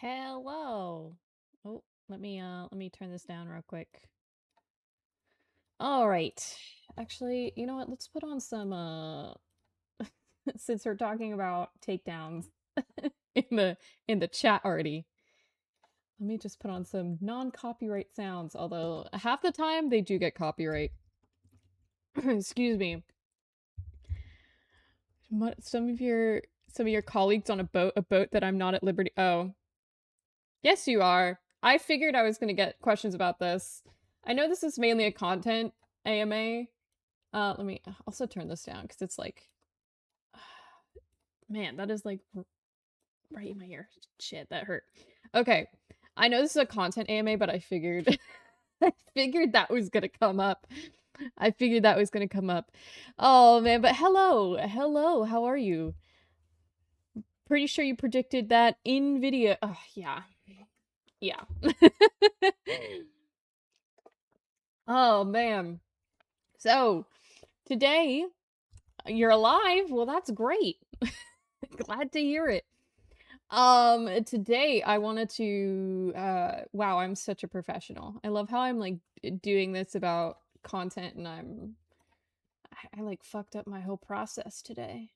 Hello. Oh, let me turn this down real quick. All right. Actually, you know what? Let's put on some since we're talking about takedowns in the chat already. Let me just put on some non-copyright sounds, although half the time they do get copyright. Excuse me. Some of your colleagues on a boat that I'm not at liberty. Oh, yes, you are. I figured I was going to get questions about this. I know this is mainly a content AMA. Let me also turn this down because it's like, man, that is like right in my ear. Shit, that hurt. Okay, I know this is a content AMA, but I figured, I figured that was gonna come up. I figured that was gonna come up. Oh man, but hello, how are you? Pretty sure you predicted that in video. Oh yeah, yeah. Oh man. So today you're alive. Well, that's great. Glad to hear it. Today I wanted to wow, I'm such a professional. I love how I'm like doing this about content and I like fucked up my whole process today.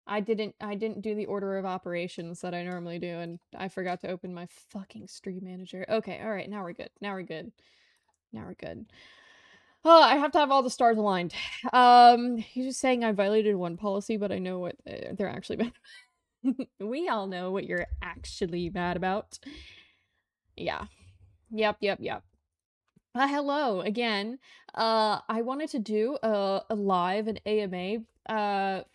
I didn't do the order of operations that I normally do, and I forgot to open my fucking stream manager. Okay, all right, now we're good. Now we're good. Now we're good. Oh, I have to have all the stars aligned. He's just saying I violated one policy, but I know what they're actually mad. We all know what you're actually mad about. Yeah. Yep. Hello again. I wanted to do a live an AMA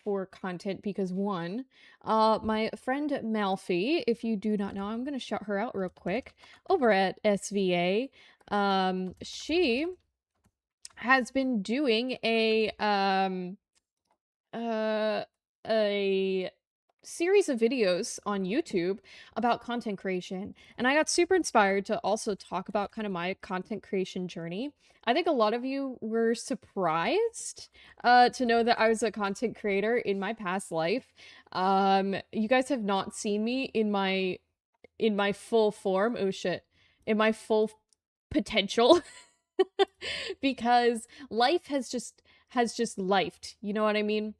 for content because one, my friend Malfi, if you do not know, I'm gonna shout her out real quick over at SVA. She has been doing uh a series of videos on YouTube about content creation, and I got super inspired to also talk about kind of my content creation journey. I think a lot of you were surprised to know that I was a content creator in my past life. You guys have not seen me in my full form. Oh shit. In my full potential. Because life has just lifed, you know what I mean?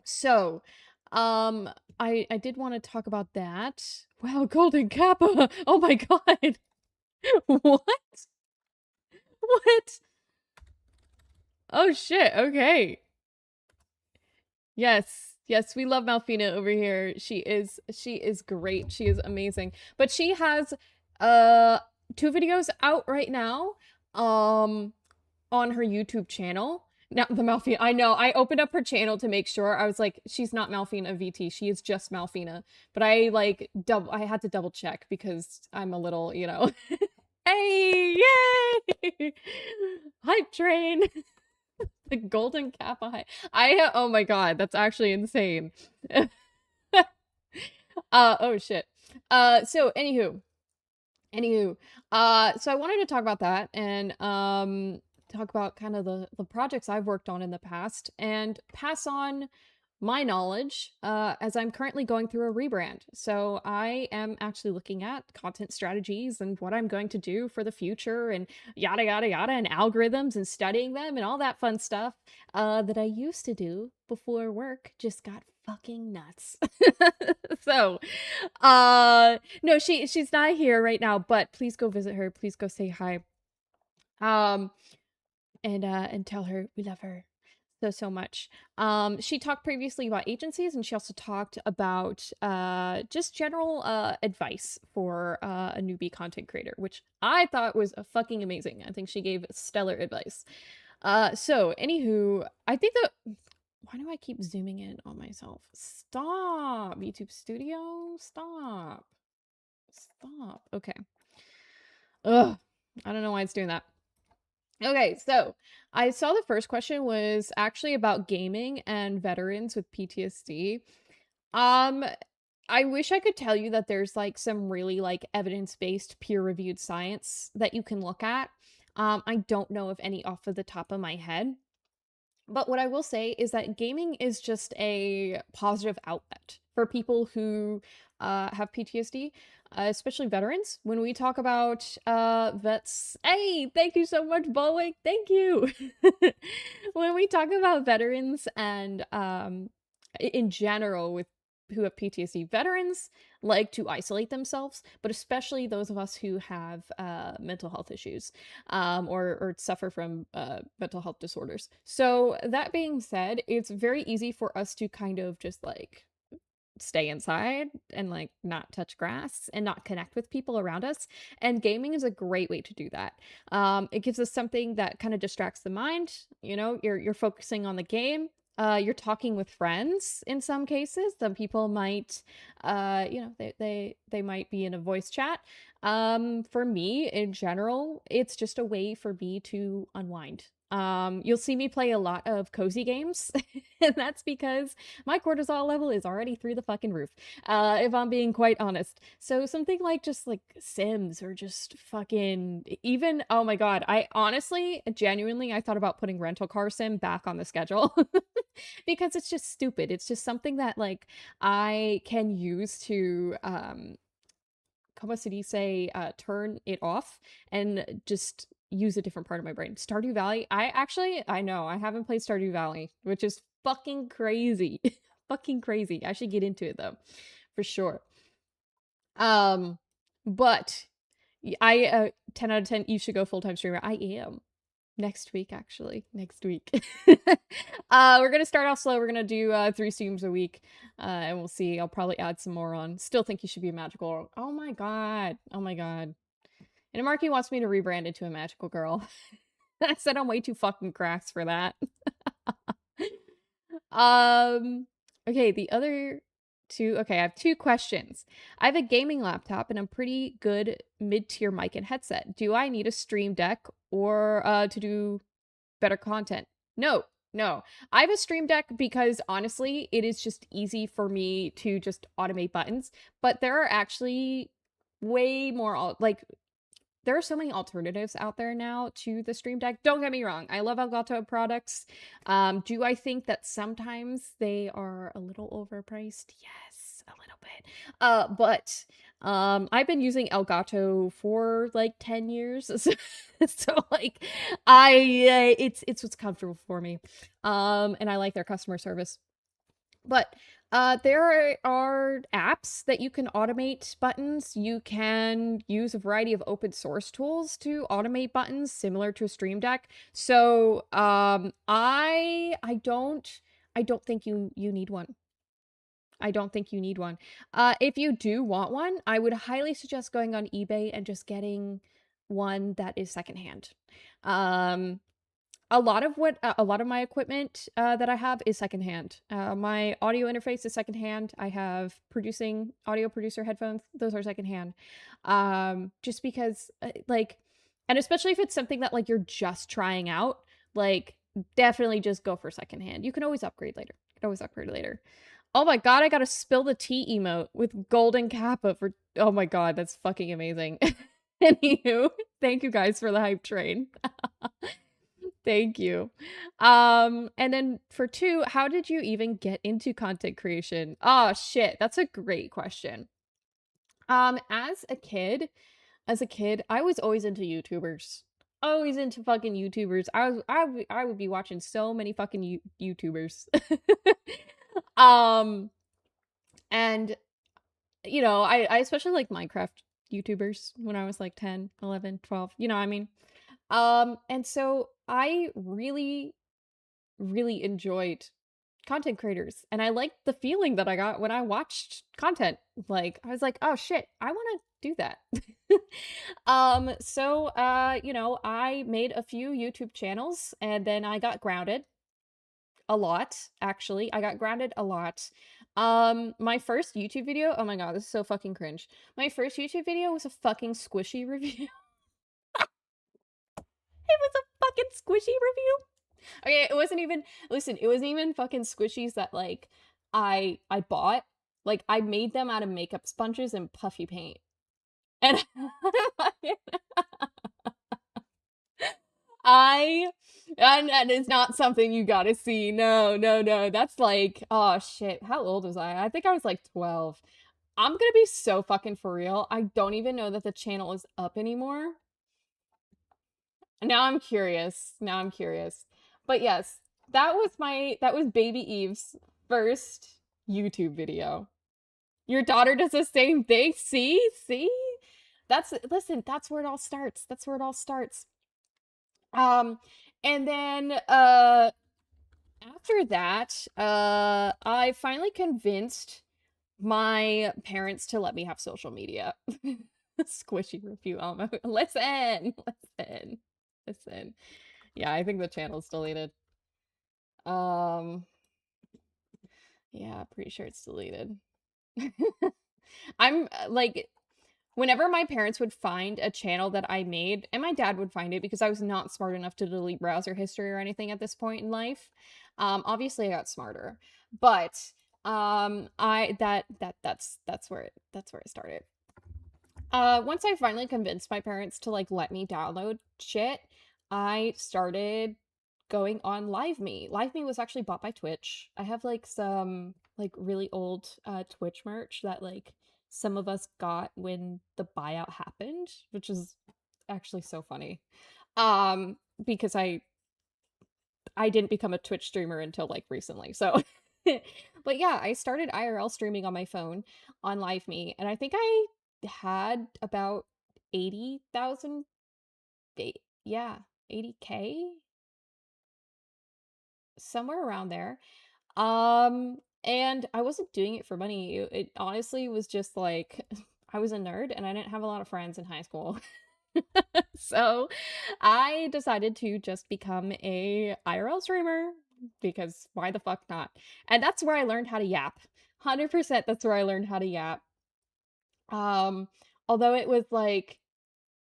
So, um, I did want to talk about that. Wow, Golden Kappa! Oh my god! What? What? Oh shit, okay. Yes, we love Malfina over here. She is great. She is amazing. But she has uh two videos out right now on her YouTube channel. Now the Malfina, I know. I opened up her channel to make sure. I was like, she's not Malfina VT. She is just Malfina. But I had to double check because I'm a little, Hey, yay! Hype train. The Golden Kappa hype. Oh my god, that's actually insane. Oh shit. So so I wanted to talk about that and talk about kind of the projects I've worked on in the past and pass on my knowledge as I'm currently going through a rebrand. So I am actually looking at content strategies and what I'm going to do for the future and yada yada yada and algorithms and studying them and all that fun stuff that I used to do before work just got fucking nuts. So no, she's not here right now, but please go visit her. Please go say hi. Um and tell her we love her so much. She talked previously about agencies, and she also talked about just general advice for a newbie content creator, which I thought was fucking amazing. I think she gave stellar advice. So anywho, I think that why do I keep zooming in on myself? Stop, YouTube Studio. Stop. Stop. Okay. Ugh. I don't know why it's doing that. Okay, so I saw the first question was actually about gaming and veterans with PTSD. Um, I wish I could tell you that there's like some really like evidence-based peer-reviewed science that you can look at. I don't know of any off of the top of my head. But what I will say is that gaming is just a positive outlet for people who have PTSD, especially veterans. When we talk about vets, hey, thank you so much, Boeing. Thank you. When we talk about veterans and in general with who have PTSD, veterans like to isolate themselves, but especially those of us who have mental health issues or suffer from mental health disorders. So that being said, it's very easy for us to kind of just like stay inside and like not touch grass and not connect with people around us. And gaming is a great way to do that. It gives us something that kind of distracts the mind. You know, you're focusing on the game. You're talking with friends in some cases. Some people might, you know, they might be in a voice chat. For me, in general, it's just a way for me to unwind. You'll see me play a lot of cozy games, and that's because my cortisol level is already through the fucking roof, if I'm being quite honest. So something like just like Sims or just fucking even, oh my God, I honestly, genuinely, I thought about putting Rental Car Sim back on the schedule because it's just stupid. It's just something that like I can use to como se dice, turn it off and just use a different part of my brain. Stardew Valley, I know, I haven't played Stardew Valley, which is fucking crazy. Fucking crazy. I should get into it though, for sure. Um, but I 10 out of 10, you should go full-time streamer. I am. Next week, actually. Next week. We're gonna start off slow. We're gonna do 3 streams a week. And we'll see. I'll probably add some more on. Still think you should be a magical girl. Oh my god. Oh my god. And Marky wants me to rebrand into a magical girl. I said I'm way too fucking crass for that. Um, okay, the other two. Okay, I have 2 questions. I have a gaming laptop and a pretty good mid-tier mic and headset. Do I need a stream deck or to do better content? No, no. I have a stream deck because honestly, it is just easy for me to just automate buttons, but there are actually way more like there are so many alternatives out there now to the Stream Deck. Don't get me wrong. I love Elgato products. Do I think that sometimes they are a little overpriced? Yes, a little bit. But I've been using Elgato for like 10 years. So like it's what's comfortable for me. And I like their customer service. But there are apps that you can automate buttons. You can use a variety of open source tools to automate buttons, similar to a Stream Deck. So I don't think you need one. I don't think you need one. If you do want one, I would highly suggest going on eBay and just getting one that is secondhand. Um, a lot of my equipment that I have is secondhand. My audio interface is secondhand. I have producing audio producer headphones. Those are secondhand. Just because like, and especially if it's something that like you're just trying out, like definitely just go for secondhand. You can always upgrade later. You can always upgrade later. Oh my god, I got a spill the tea emote with golden kappa for, oh my god, that's fucking amazing. Anywho, thank you guys for the hype train. Thank you. And then for 2, how did you even get into content creation? Oh shit, that's a great question. As a kid, I was always into YouTubers. Always into fucking YouTubers. I would be watching so many fucking YouTubers. Um, and you know, I especially like Minecraft YouTubers when I was like 10, 11, 12, you know what I mean? And so I really enjoyed content creators and I liked the feeling that I got when I watched content. Like I was like, "Oh shit, I want to do that." So you know, I made a few YouTube channels and then I got grounded a lot, actually. I got grounded a lot. My first YouTube video, oh my god, this is so fucking cringe. My first YouTube video was a fucking squishy review. It was a fucking squishy review. Okay, it wasn't even, listen, it wasn't even fucking squishies that like I bought. Like I made them out of makeup sponges and puffy paint. And I and that is not something you gotta see. No, no, no. That's like, oh shit. How old was I? I think I was like 12. I'm gonna be so fucking for real. I don't even know that the channel is up anymore. Now I'm curious. Now I'm curious. But yes, that was Baby Eve's first YouTube video. Your daughter does the same thing. See? See? That's listen, that's where it all starts. That's where it all starts. Um and then after that, I finally convinced my parents to let me have social media. Squishy review almost. Listen, listen, listen. Yeah, I think the channel's deleted. Um, yeah, pretty sure it's deleted. I'm like, whenever my parents would find a channel that I made, and my dad would find it because I was not smart enough to delete browser history or anything at this point in life. Obviously I got smarter, but I that's where it started. Once I finally convinced my parents to like let me download shit, I started going on Live Me. Live Me was actually bought by Twitch. I have like some like really old Twitch merch that like some of us got when the buyout happened, which is actually so funny. Because I didn't become a Twitch streamer until like recently. So but yeah, I started IRL streaming on my phone on Live Me, and I think I had about 80,000 yeah, 80K somewhere around there. And I wasn't doing it for money. It honestly was just like I was a nerd and I didn't have a lot of friends in high school. So I decided to just become a IRL streamer because why the fuck not? And that's where I learned how to yap. 100% that's where I learned how to yap. Um, Although it was like,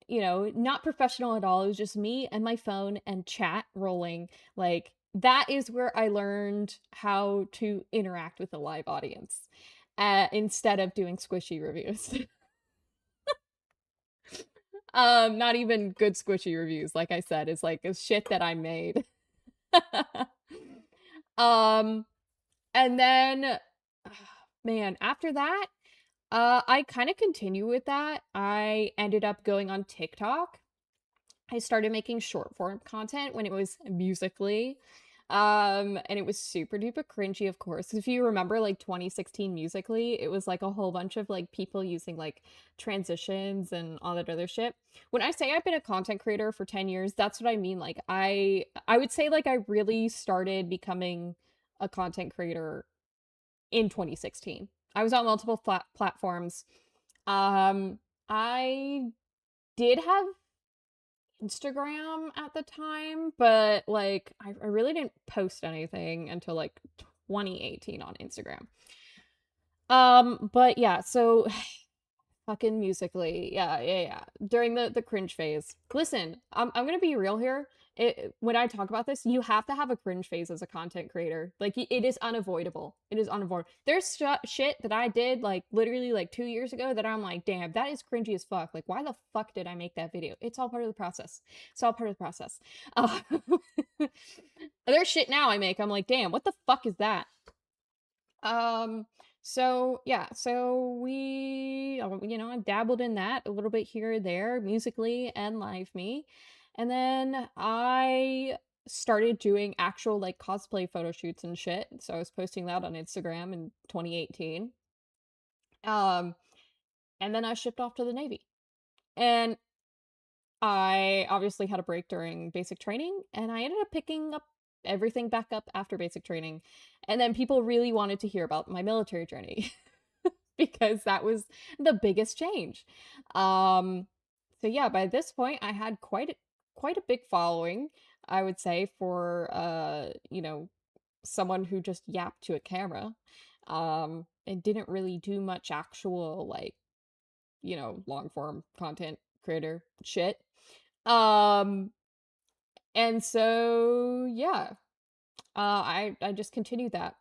you know, not professional at all. It was just me and my phone and chat rolling. Like that is where I learned how to interact with a live audience instead of doing squishy reviews. Not even good squishy reviews, like I said, it's like it's shit that I made. um, and then man, after that, I kind of continue with that. I ended up going on TikTok. I started making short form content when it was Musically. And it was super duper cringy, of course. If you remember like 2016 Musically, it was like a whole bunch of like people using like transitions and all that other shit. When I say I've been a content creator for 10 years, that's what I mean. Like I would say like I really started becoming a content creator in 2016. I was on multiple platforms. Um I did have Instagram at the time, but like I really didn't post anything until like 2018 on Instagram. But yeah, so fucking Musically. Yeah, yeah, yeah. During the cringe phase. Listen, I'm gonna be real here. When I talk about this, you have to have a cringe phase as a content creator. Like, it is unavoidable. It is unavoidable. There's shit that I did, like, literally, like, 2 years ago that I'm like, damn, that is cringy as fuck. Like, why the fuck did I make that video? It's all part of the process. It's all part of the process. Uh, there's shit now I make. I'm like, damn, what the fuck is that? Um, so yeah, so you know, I dabbled in that a little bit here or there, Musically and Live Me. And then I started doing actual like cosplay photo shoots and shit. So I was posting that on Instagram in 2018. Um, and then I shipped off to the Navy. And I obviously had a break during basic training, and I ended up picking up everything back up after basic training. And then people really wanted to hear about my military journey because that was the biggest change. Um, so yeah, by this point, I had quite a big following, I would say, for you know, someone who just yapped to a camera, and didn't really do much actual like, you know, long form content creator shit. Um, and so yeah, I just continued that.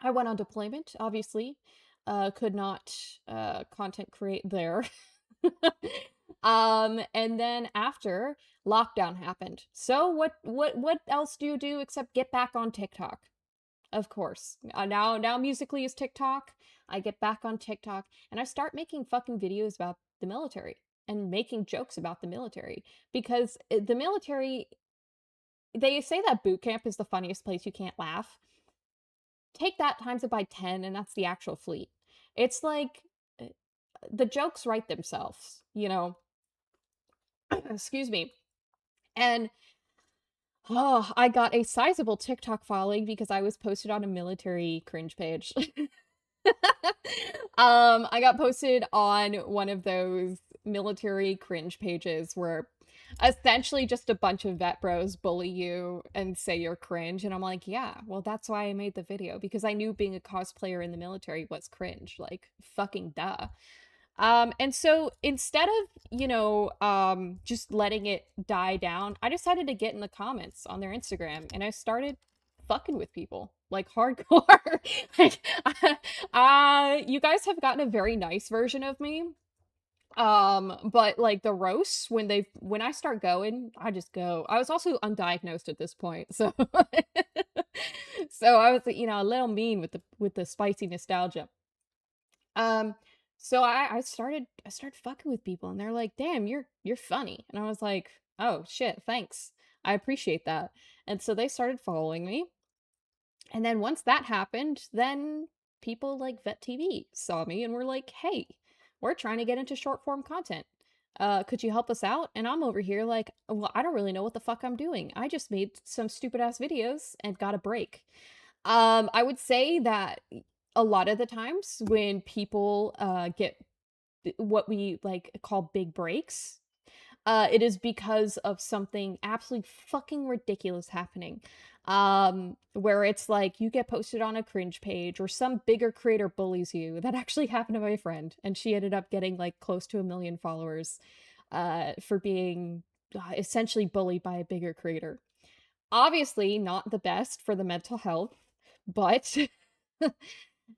I went on deployment, obviously. Could not content create there. And then after lockdown happened. So what else do you do except get back on TikTok? Of course. Now Musically is TikTok. I get back on TikTok and I start making fucking videos about the military and making jokes about the military because the military, they say that boot camp is the funniest place you can't laugh. Take that times it by 10 and that's the actual fleet. It's like uh, the jokes write themselves, you know. Excuse me. And oh, I got a sizable TikTok following because I was posted on a military cringe page. I got posted on one of those military cringe pages where essentially just a bunch of vet bros bully you and say you're cringe. And I'm like, yeah, well, that's why I made the video because I knew being a cosplayer in the military was cringe. Like, fucking duh. And so instead of, just letting it die down, I decided to get in the comments on their Instagram and I started fucking with people like hardcore. Like, you guys have gotten a very nice version of me. But like the roasts, when I start going, I just go. I was also undiagnosed at this point, so so I was, a little mean with the spicy nostalgia. Um, so I started fucking with people and they're like, "Damn, you're funny." And I was like, "Oh shit, thanks. I appreciate that." And so they started following me. And then once that happened, then people like Vet TV saw me and were like, "Hey, we're trying to get into short form content. Could you help us out?" And I'm over here like, "Well, I don't really know what the fuck I'm doing. I just made some stupid ass videos and got a break." I would say that a lot of the times when people get what we like call big breaks, it is because of something absolutely fucking ridiculous happening. Where it's like you get posted on a cringe page or some bigger creator bullies you. That actually happened to my friend, and she ended up getting like close to 1 million followers for being essentially bullied by a bigger creator. Obviously, not the best for the mental health, but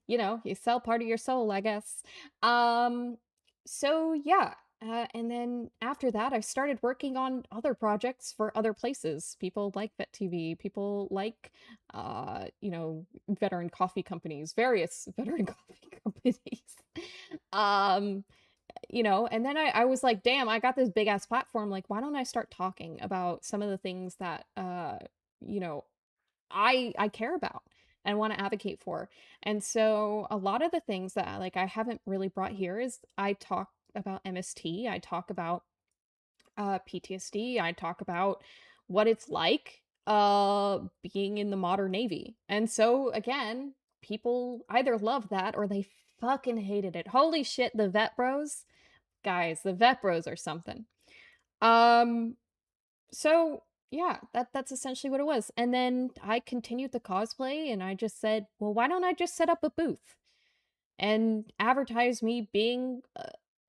you sell part of your soul, I guess. Um, so yeah. And then after that, I started working on other projects for other places. People like Vet TV, people like, veteran coffee companies, various veteran coffee companies. Um, and then I was like, damn, I got this big ass platform. Like, why don't I start talking about some of the things that, you know, I care about and want to advocate for. And so a lot of the things that I haven't really brought here is I talk about MST, I talk about PTSD, I talk about what it's like being in the modern Navy. And so again, people either love that or they fucking hated it. Holy shit, the vet bros. Guys, the vet bros are something. Um so yeah, that's essentially what it was. And then I continued the cosplay and I just said, well, why don't I just set up a booth and advertise me being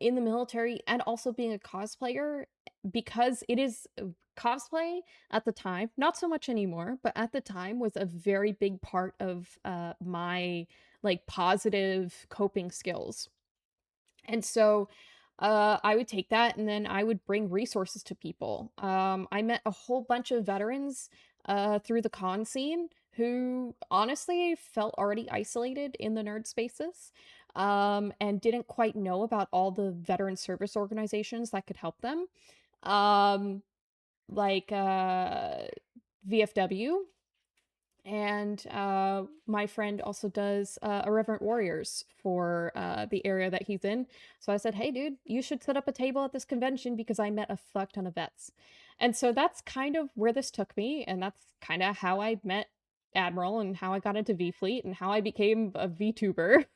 in the military and also being a cosplayer because it is cosplay at the time, not so much anymore, but at the time was a very big part of my like positive coping skills. And so I would take that and then I would bring resources to people. I met a whole bunch of veterans through the con scene who honestly felt already isolated in the nerd spaces and didn't quite know about all the veteran service organizations that could help them. Um, like VFW, and my friend also does Irreverent Warriors for the area that he's in. So I said, hey, dude, you should set up a table at this convention because I met a fuck ton of vets. And so that's kind of where this took me. And that's kind of how I met Admiral and how I got into VFleet and how I became a VTuber.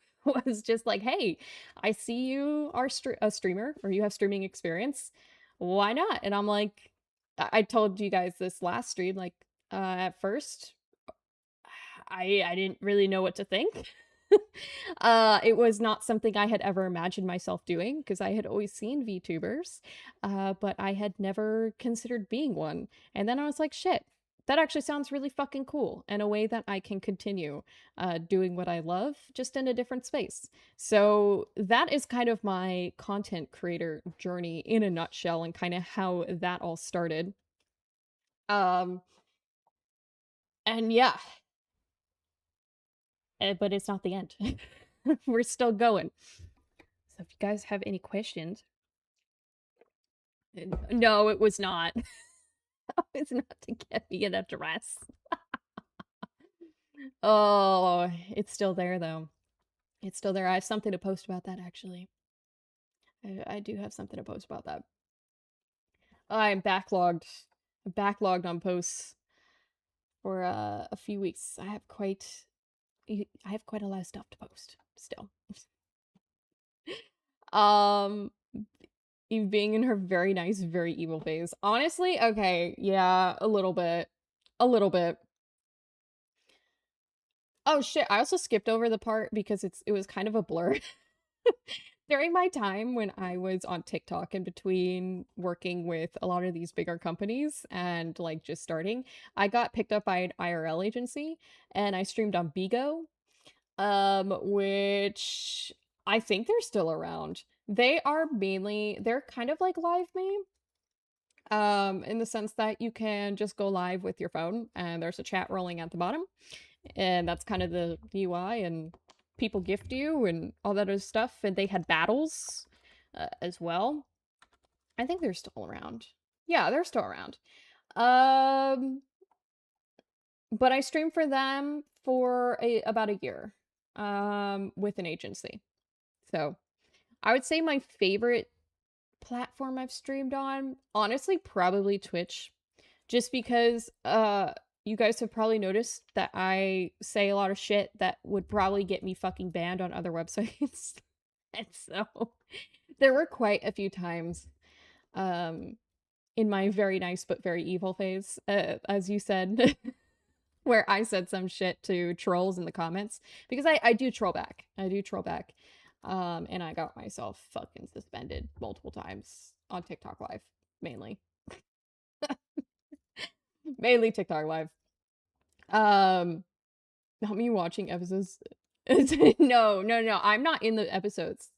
Was just like, hey, I see you are a streamer or you have streaming experience. Why not? And I'm like, I told you guys this last stream, like, at first I didn't really know what to think. It was not something I had ever imagined myself doing because I had always seen VTubers, but I had never considered being one. And then I was like, shit, that actually sounds really fucking cool and a way that I can continue doing what I love, just in a different space. So that is kind of my content creator journey in a nutshell and kind of how that all started. Um, and yeah, but it's not the end. We're still going. So if you guys have any questions, no, it was not. It's not to get me an address. Oh, it's still there though. It's still there. I have something to post about that actually. I do have something to post about that. I'm backlogged. I'm backlogged on posts for a few weeks. I have quite a lot of stuff to post still. Um, Eve being in her very nice, very evil phase. Honestly, okay, yeah, a little bit. A little bit. Oh shit, I also skipped over the part because it was kind of a blur. During my time when I was on TikTok in between working with a lot of these bigger companies and like just starting, I got picked up by an IRL agency and I streamed on Bigo, which I think they're still around. They're kind of like Live Me, in the sense that you can just go live with your phone and there's a chat rolling at the bottom, and that's kind of the UI, and people gift you and all that other stuff, and they had battles as well. I think they're still around. Yeah, they're still around. Um, but I streamed for them for about a year, with an agency. So I would say my favorite platform I've streamed on, honestly, probably Twitch, just because you guys have probably noticed that I say a lot of shit that would probably get me fucking banned on other websites. And so there were quite a few times um in my very nice but very evil phase, as you said, where I said some shit to trolls in the comments, because I do troll back. I do troll back. And I got myself fucking suspended multiple times on TikTok Live, mainly. Mainly TikTok Live. Um, Not me watching episodes. No, no, no. I'm not in the episodes.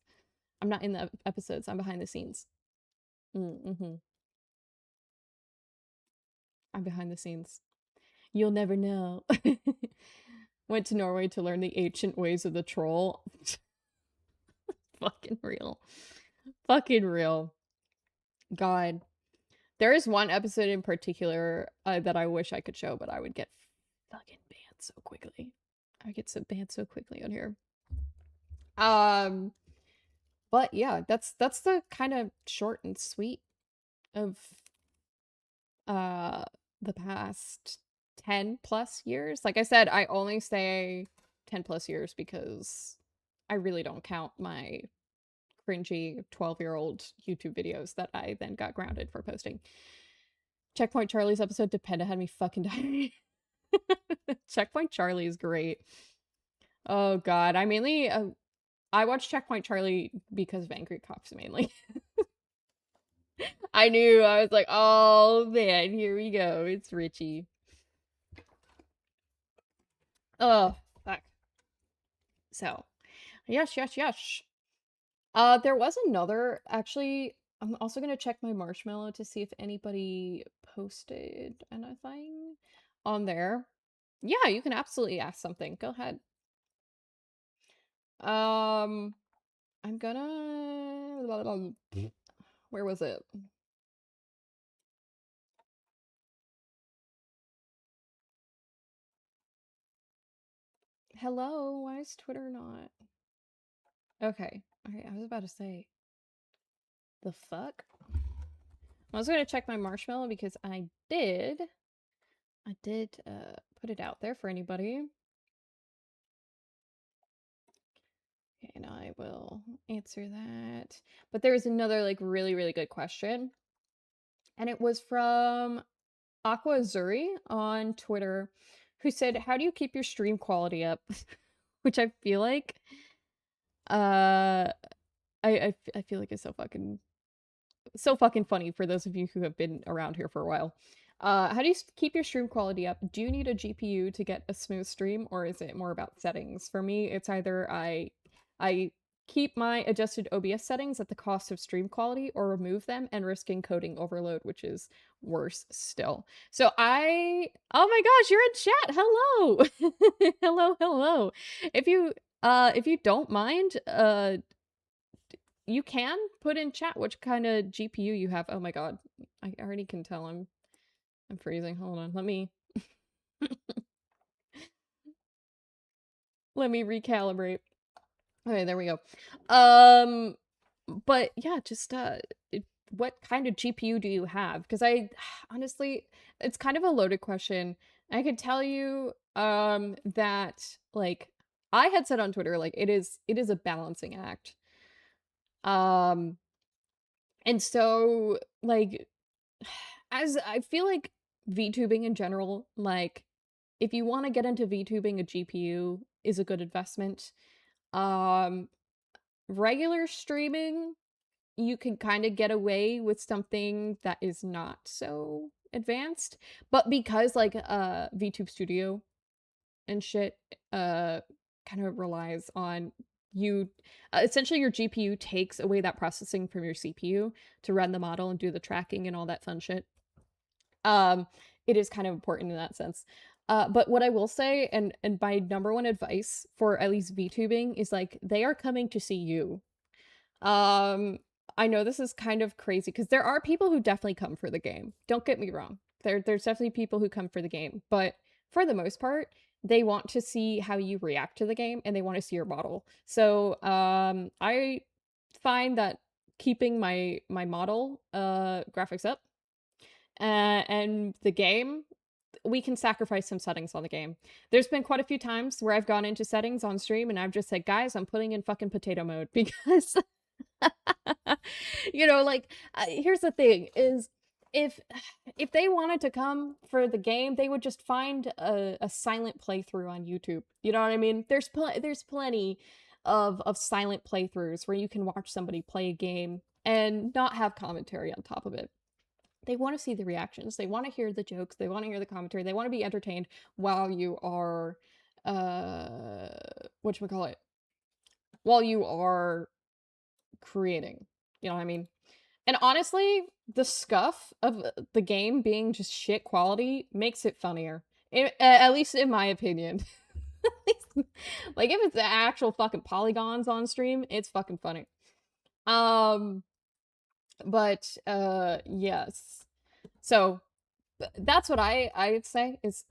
I'm not in the episodes. I'm behind the scenes. Mm-hmm. I'm behind the scenes. You'll never know. Went to Norway to learn the ancient ways of the troll. Fucking real. Fucking real. God. There is one episode in particular that I wish I could show, but I would get fucking banned so quickly. I get so banned so quickly on here. Um, but yeah, that's the kind of short and sweet of uh the past 10 plus years. Like I said, I only say 10 plus years because I really don't count my cringy 12-year-old YouTube videos that I then got grounded for posting. Checkpoint Charlie's episode Dependa had me fucking dying. Checkpoint Charlie is great. Oh god, I watched Checkpoint Charlie because of Angry Cops mainly. I knew, I was like, oh man, here we go. It's Richie. Oh, fuck. So, yes, yes, yes. There was another, actually, I'm also gonna check my marshmallow to see if anybody posted anything on there. Yeah, you can absolutely ask something. Go ahead. Um, I'm gonna... Where was it? Hello, why is Twitter not? Okay. Okay, I was about to say, the fuck? I was gonna check my marshmallow because I did put it out there for anybody. Okay, and I will answer that. But there's another like really, really good question. And it was from Aqua Azuri on Twitter, who said, how do you keep your stream quality up? Which I feel like uh I feel like it's so fucking funny for those of you who have been around here for a while. How do you keep your stream quality up? Do you need a GPU to get a smooth stream, or is it more about settings? For me, it's either I keep my adjusted OBS settings at the cost of stream quality, or remove them and risk encoding overload, which is worse still. So oh my gosh, you're in chat. Hello. Hello, hello. If you don't mind, you can put in chat which kind of GPU you have. Oh my god. I already can tell I'm freezing. Hold on. Let me recalibrate. Okay, there we go. Um but yeah, just what kind of GPU do you have? Because I honestly, it's kind of a loaded question. I could tell you that like I had said on Twitter like it is a balancing act. Um and so like as I feel like VTubing in general, like if you want to get into VTubing, a GPU is a good investment. Um, Regular streaming, you can kind of get away with something that is not so advanced, but because like VTube Studio and shit kind of relies on you essentially your GPU takes away that processing from your CPU to run the model and do the tracking and all that fun shit. Um, it is kind of important in that sense. But what I will say, and my number one advice for at least VTubing is like they are coming to see you. Um, I know this is kind of crazy because there are people who definitely come for the game. Don't get me wrong. There's definitely people who come for the game, but for the most part, they want to see how you react to the game and they want to see your model. So, I find that keeping my model graphics up and the game, we can sacrifice some settings on the game. There's been quite a few times where I've gone into settings on stream and I've just said, guys, I'm putting in fucking potato mode because, like, here's the thing is if if they wanted to come for the game, they would just find a silent playthrough on YouTube. You know what I mean? There's plenty of silent playthroughs where you can watch somebody play a game and not have commentary on top of it. They want to see the reactions. They want to hear the jokes. They want to hear the commentary. They want to be entertained while you are, whatchamacallit, while you are creating. You know what I mean? And honestly, the scuff of the game being just shit quality makes it funnier. At least in my opinion. Like, if it's the actual fucking polygons on stream, it's fucking funny. But, yes. So, that's what I'd say is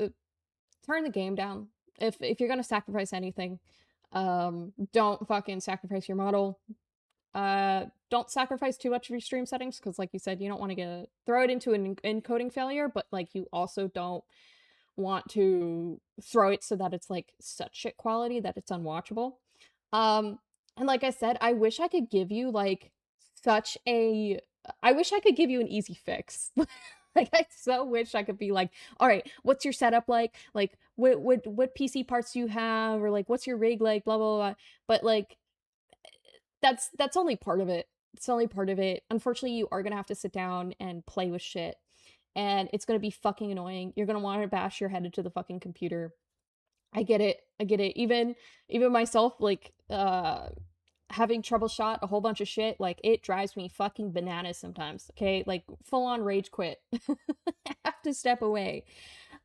turn the game down. If you're gonna sacrifice anything, don't fucking sacrifice your model. Don't sacrifice too much of your stream settings because, like you said, you don't want to throw it into an encoding failure, but like you also don't want to throw it so that it's like such shit quality that it's unwatchable. And like I said, I wish I could give you like such a I wish I could give you an easy fix. Like I so wish I could be like, all right, what's your setup like? Like what PC parts do you have? Or like what's your rig like? Blah blah blah. But like that's only part of it. It's only part of it. Unfortunately, you are gonna have to sit down and play with shit. And it's gonna be fucking annoying. You're gonna want to bash your head into the fucking computer. I get it. I get it. Even myself, like, having troubleshot a whole bunch of shit, like, it drives me fucking bananas sometimes, okay? Like, full on rage quit. I have to step away.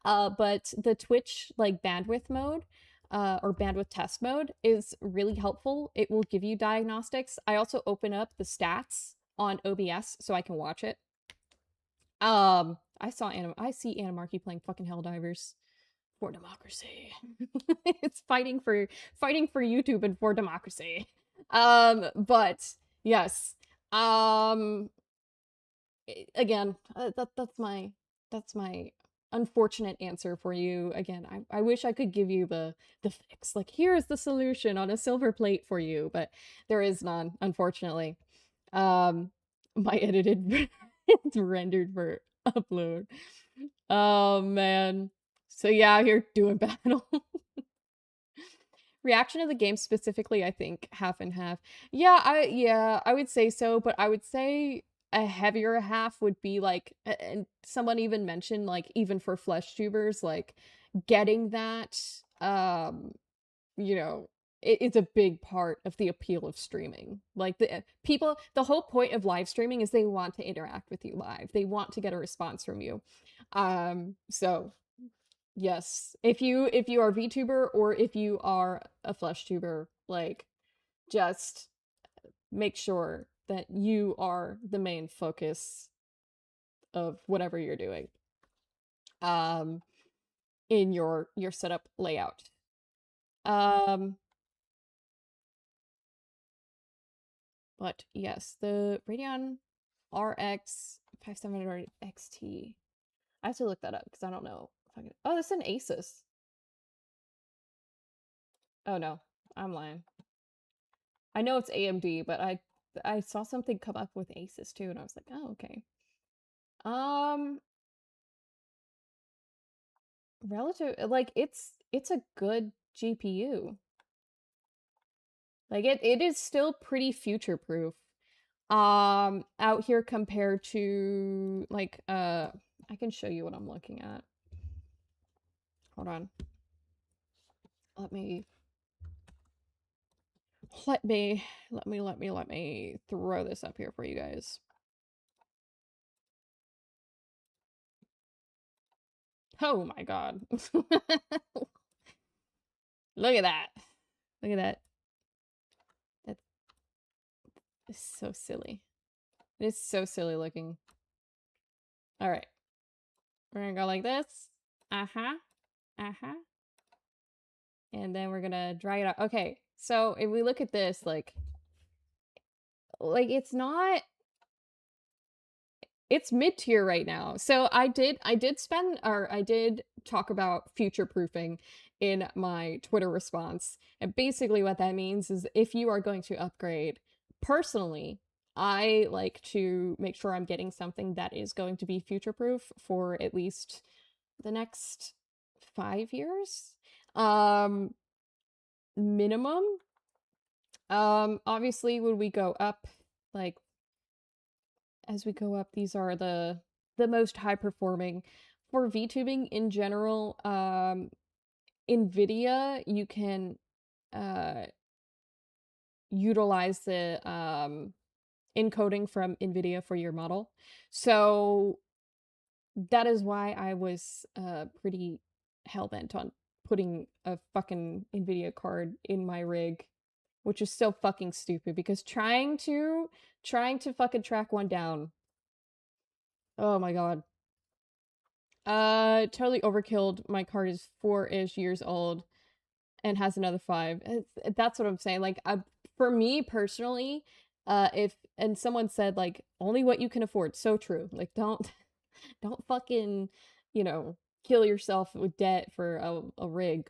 But the Twitch, like, bandwidth mode, or bandwidth test mode is really helpful. It will give you diagnostics. I also open up the stats on OBS so I can watch it. I see Animarchy playing fucking Helldivers for democracy. It's fighting for YouTube and for democracy. But yes. Again, that's my unfortunate answer for you. Again, I wish I could give you the fix. Like, here's the solution on a silver plate for you, but there is none, unfortunately. My edited it's rendered for upload. Oh man. So yeah, here doing battle. Reaction to the game specifically, I think half and half. Yeah, I would say so, but I would say a heavier half would be like, and someone even mentioned like even for flesh tubers, like getting that, you know, it's a big part of the appeal of streaming. Like the whole point of live streaming is they want to interact with you live. They want to get a response from you. So yes, if you are VTuber or if you are a flesh tuber, like just make sure that you are the main focus of whatever you're doing um in your setup layout. Um but yes, the Radeon RX 5700 XT. I have to look that up because I don't know if I can. Oh, this is an Asus. Oh no, I'm lying. I know it's AMD, but I saw something come up with Asus too, and I was like, oh okay. Um, relative, like it's a good GPU. Like it is still pretty future proof. Out here compared to like I can show you what I'm looking at. Hold on. Let me let me throw this up here for you guys. Oh my god. Look at that. Look at that. That is so silly. It is so silly looking. All right. We're gonna go like this. Uh-huh. Uh-huh. And then we're gonna drag it out. Okay. So if we look at this, like it's mid-tier right now. So I did talk about future proofing in my Twitter response. And basically what that means is if you are going to upgrade, personally, I like to make sure I'm getting something that is going to be future proof for at least the next 5 years. Minimum. Obviously when we go up, like as we go up, these are the most high performing. For VTubing in general, NVIDIA, you can uh, utilize the encoding from NVIDIA for your model. So that is why I was pretty hell-bent on putting a fucking NVIDIA card in my rig, which is so fucking stupid because trying to fucking track one down. Oh my god. Totally overkilled. My card is 4-ish years old and has another 5. That's what I'm saying. Like, for me personally, if and someone said like only what you can afford. So true. Like, don't don't fucking, you know, kill yourself with debt for a rig.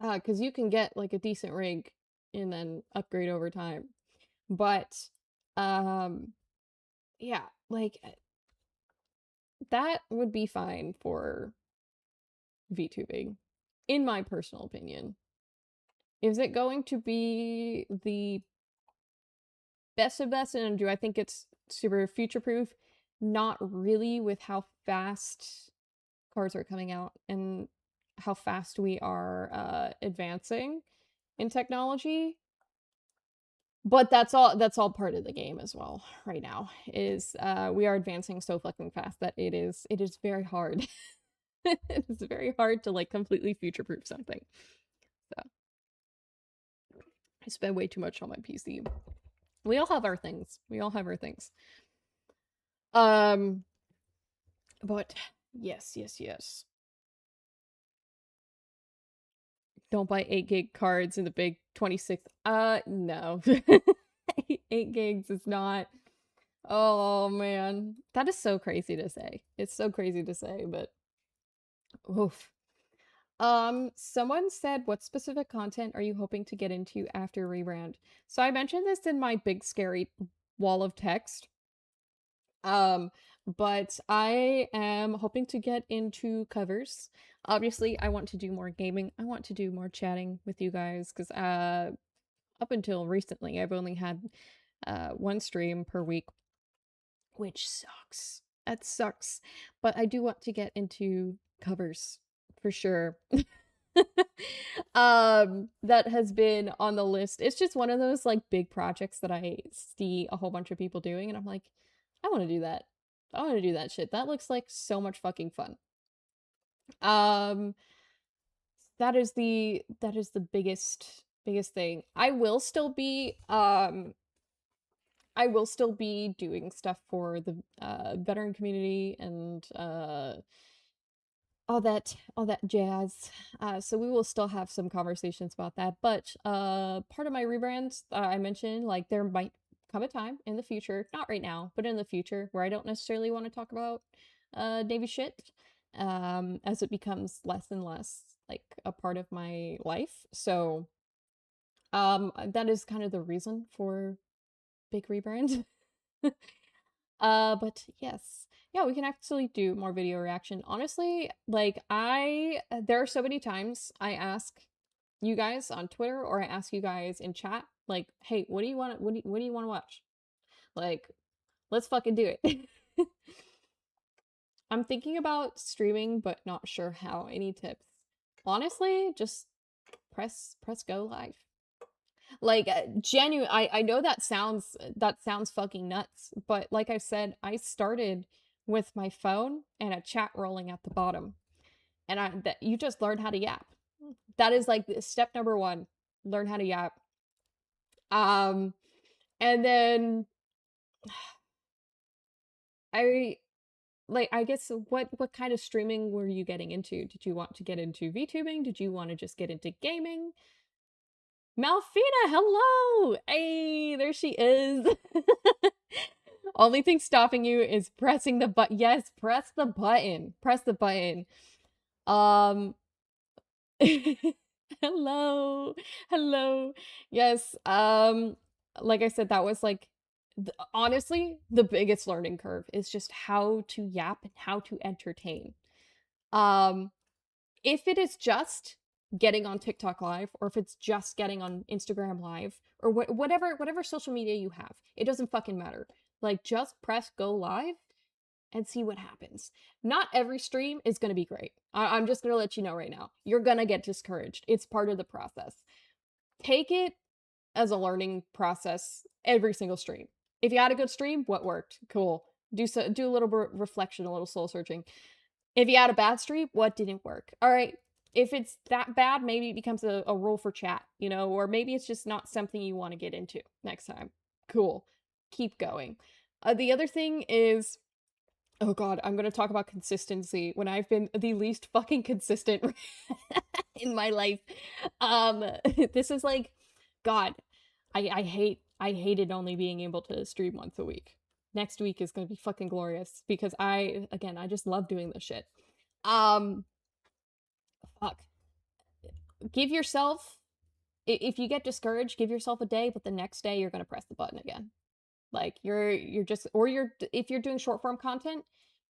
Because you can get like a decent rig and then upgrade over time. But, um, yeah, like that would be fine for VTubing, in my personal opinion. Is it going to be the best of best, and do I think it's super future proof? Not really, with how fast cars are coming out and how fast we are advancing in technology. But that's all part of the game as well right now. Is we are advancing so fucking fast that it is very hard. It's very hard to like completely future proof something. So I spend way too much on my PC. We all have our things. We all have our things. Um, but yes, yes, yes. Don't buy 8 gig cards in the big 26. No. 8 gigs is not. Oh man. That is so crazy to say. It's so crazy to say, but oof. Someone said, what specific content are you hoping to get into after rebrand? So I mentioned this in my big scary wall of text. Um, but I am hoping to get into covers. Obviously, I want to do more gaming. I want to do more chatting with you guys because up until recently, I've only had one stream per week. which sucks. That sucks. But I do want to get into covers for sure. That has been on the list. It's just one of those like big projects that I see a whole bunch of people doing and I'm like, I want to do that. I want to do that shit. That looks like so much fucking fun. Um that is the biggest thing. I will still be doing stuff for the veteran community and all that jazz. So we will still have some conversations about that. But part of my rebrand, I mentioned like there might come a time in the future, not right now, but in the future where I don't necessarily want to talk about Navy shit, as it becomes less and less like a part of my life. So that is kind of the reason for big rebrand. But yes. Yeah, we can actually do more video reaction. Honestly, like there are so many times I ask you guys on Twitter or I ask you guys in chat, like, hey, what do you want what do you want to watch? Like, let's fucking do it. I'm thinking about streaming, but not sure how. Any tips? Honestly, just press go live. Like genuine I know that sounds fucking nuts, but like I said, I started with my phone and a chat rolling at the bottom. And that you just learn how to yap. That is like step number 1. Learn how to yap. Um and then I I guess what kind of streaming were you getting into? Did you want to get into VTubing? Did you want to just get into gaming? Malfina, hello! Hey, there she is. Only thing stopping you is pressing the button. Yes, press the button. Press the button. Um, hello. Hello. Yes, like I said, that was like, honestly, the biggest learning curve is just how to yap and how to entertain. Um, if it is just getting on TikTok live or if it's just getting on Instagram live or whatever social media you have, it doesn't fucking matter. Like just press go live and see what happens. Not every stream is going to be great. I'm just going to let you know right now. You're going to get discouraged. It's part of the process. Take it as a learning process every single stream. If you had a good stream, what worked? Cool. Do a little reflection, a little soul searching. If you had a bad stream, what didn't work? All right. If it's that bad, maybe it becomes a rule for chat, or maybe it's just not something you want to get into next time. Cool. Keep going. The other thing is, oh god, I'm going to talk about consistency when I've been the least fucking consistent in my life. Um, this is like, god, I hated only being able to stream once a week. Next week is going to be fucking glorious because I just love doing this shit. Fuck. Give yourself, if you get discouraged, give yourself a day, but the next day you're going to press the button again. Like you're just, or if you're doing short form content,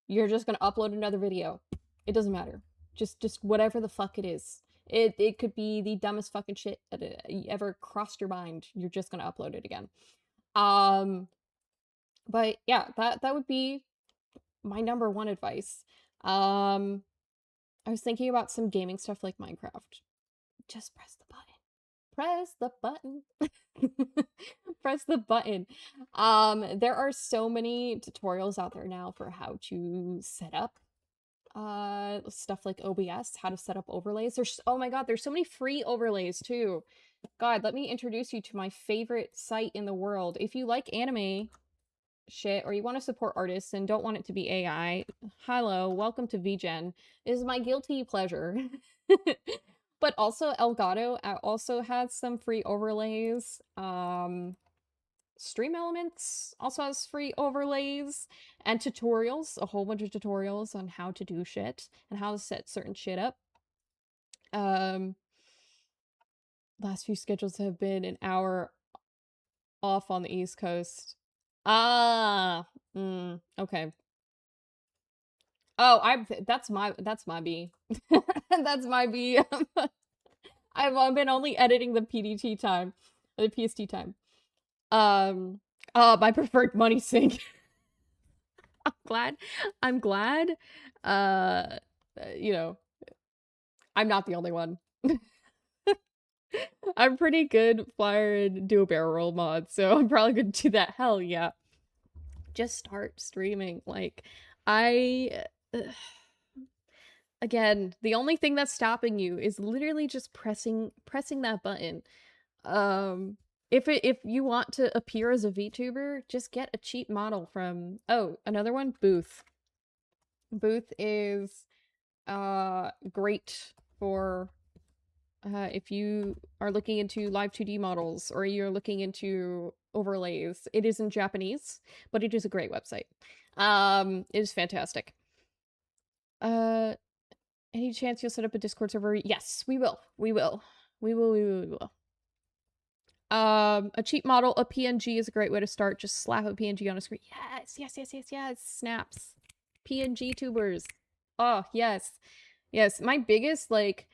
you're just going to upload another video. It doesn't matter. Just whatever the fuck it is. It could be the dumbest fucking shit that ever crossed your mind. You're just going to upload it again. But yeah, that would be my number 1 advice. I was thinking about some gaming stuff like Minecraft. Just press the button. Press the button. Press the button. There are so many tutorials out there now for how to set up stuff like OBS, how to set up overlays. Oh my god, there's so many free overlays too. God, let me introduce you to my favorite site in the world. If you like anime shit or you want to support artists and don't want it to be AI, hello, welcome to VGen. It is my guilty pleasure. But also Elgato also has some free overlays. Stream Elements also has free overlays and tutorials, a whole bunch of tutorials on how to do shit and how to set certain shit up. Last few schedules have been an hour off on the East Coast. Okay. Oh, that's my B. That's my B. I've been only editing the PDT time, or the PST time. My preferred money sink. glad I'm glad, uh, you know, I'm not the only one. I'm pretty good flyer and do a barrel roll mod, so I'm probably gonna do that. Hell yeah. Just start streaming. Like, I again, the only thing that's stopping you is literally just pressing that button. Um, if you want to appear as a VTuber, just get a cheap model from another one, Booth. Booth is great for if you are looking into live 2D models or you're looking into overlays. It is in Japanese, but it is a great website. It is fantastic. Uh, any chance you'll set up a Discord server? Yes, we will. We will. We will. A cheap model, a PNG is a great way to start. Just slap a PNG on a screen. Yes. Snaps. PNG tubers. Oh, yes. Yes, my biggest, like,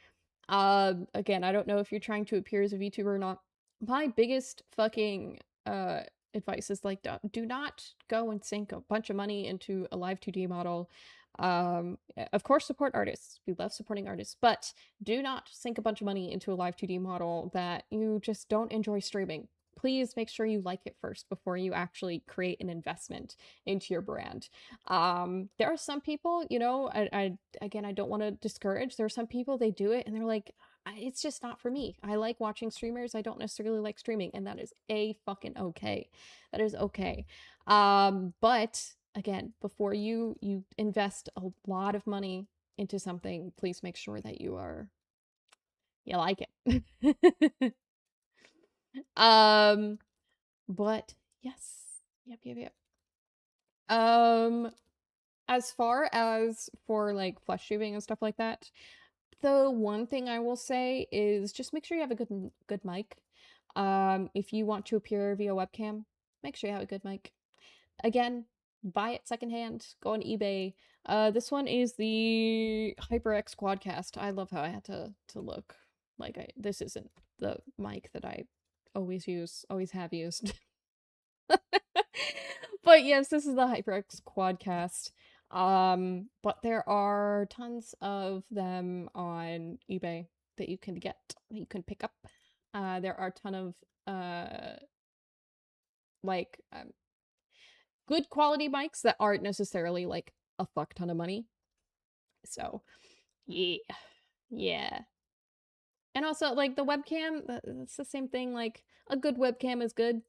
again, I don't know if you're trying to appear as a VTuber or not. My biggest fucking, advice is, like, do not go and sink a bunch of money into a live 2D model. Of course, support artists. We love supporting artists, but do not sink a bunch of money into a live 2D model that you just don't enjoy streaming. Please make sure you like it first before you actually create an investment into your brand. There are some people, again, I don't want to discourage. There are some people, they do it and they're like, it's just not for me. I like watching streamers. I don't necessarily like streaming, and that is a fucking okay. That is okay. But again, before you invest a lot of money into something, please make sure that you like it. um, but yes. Yep. As far as for like flesh tubing and stuff like that, the one thing I will say is just make sure you have a good mic. If you want to appear via webcam, make sure you have a good mic. Again, buy it secondhand, go on eBay. This one is the HyperX Quadcast. I love how I had to look like this isn't the mic that I always have used. But yes, this is the HyperX Quadcast. But there are tons of them on eBay that you can get, that you can pick up. There are a ton of like good quality mics that aren't necessarily like a fuck ton of money. So, yeah. Yeah. And also like the webcam, that's the same thing. Like a good webcam is good.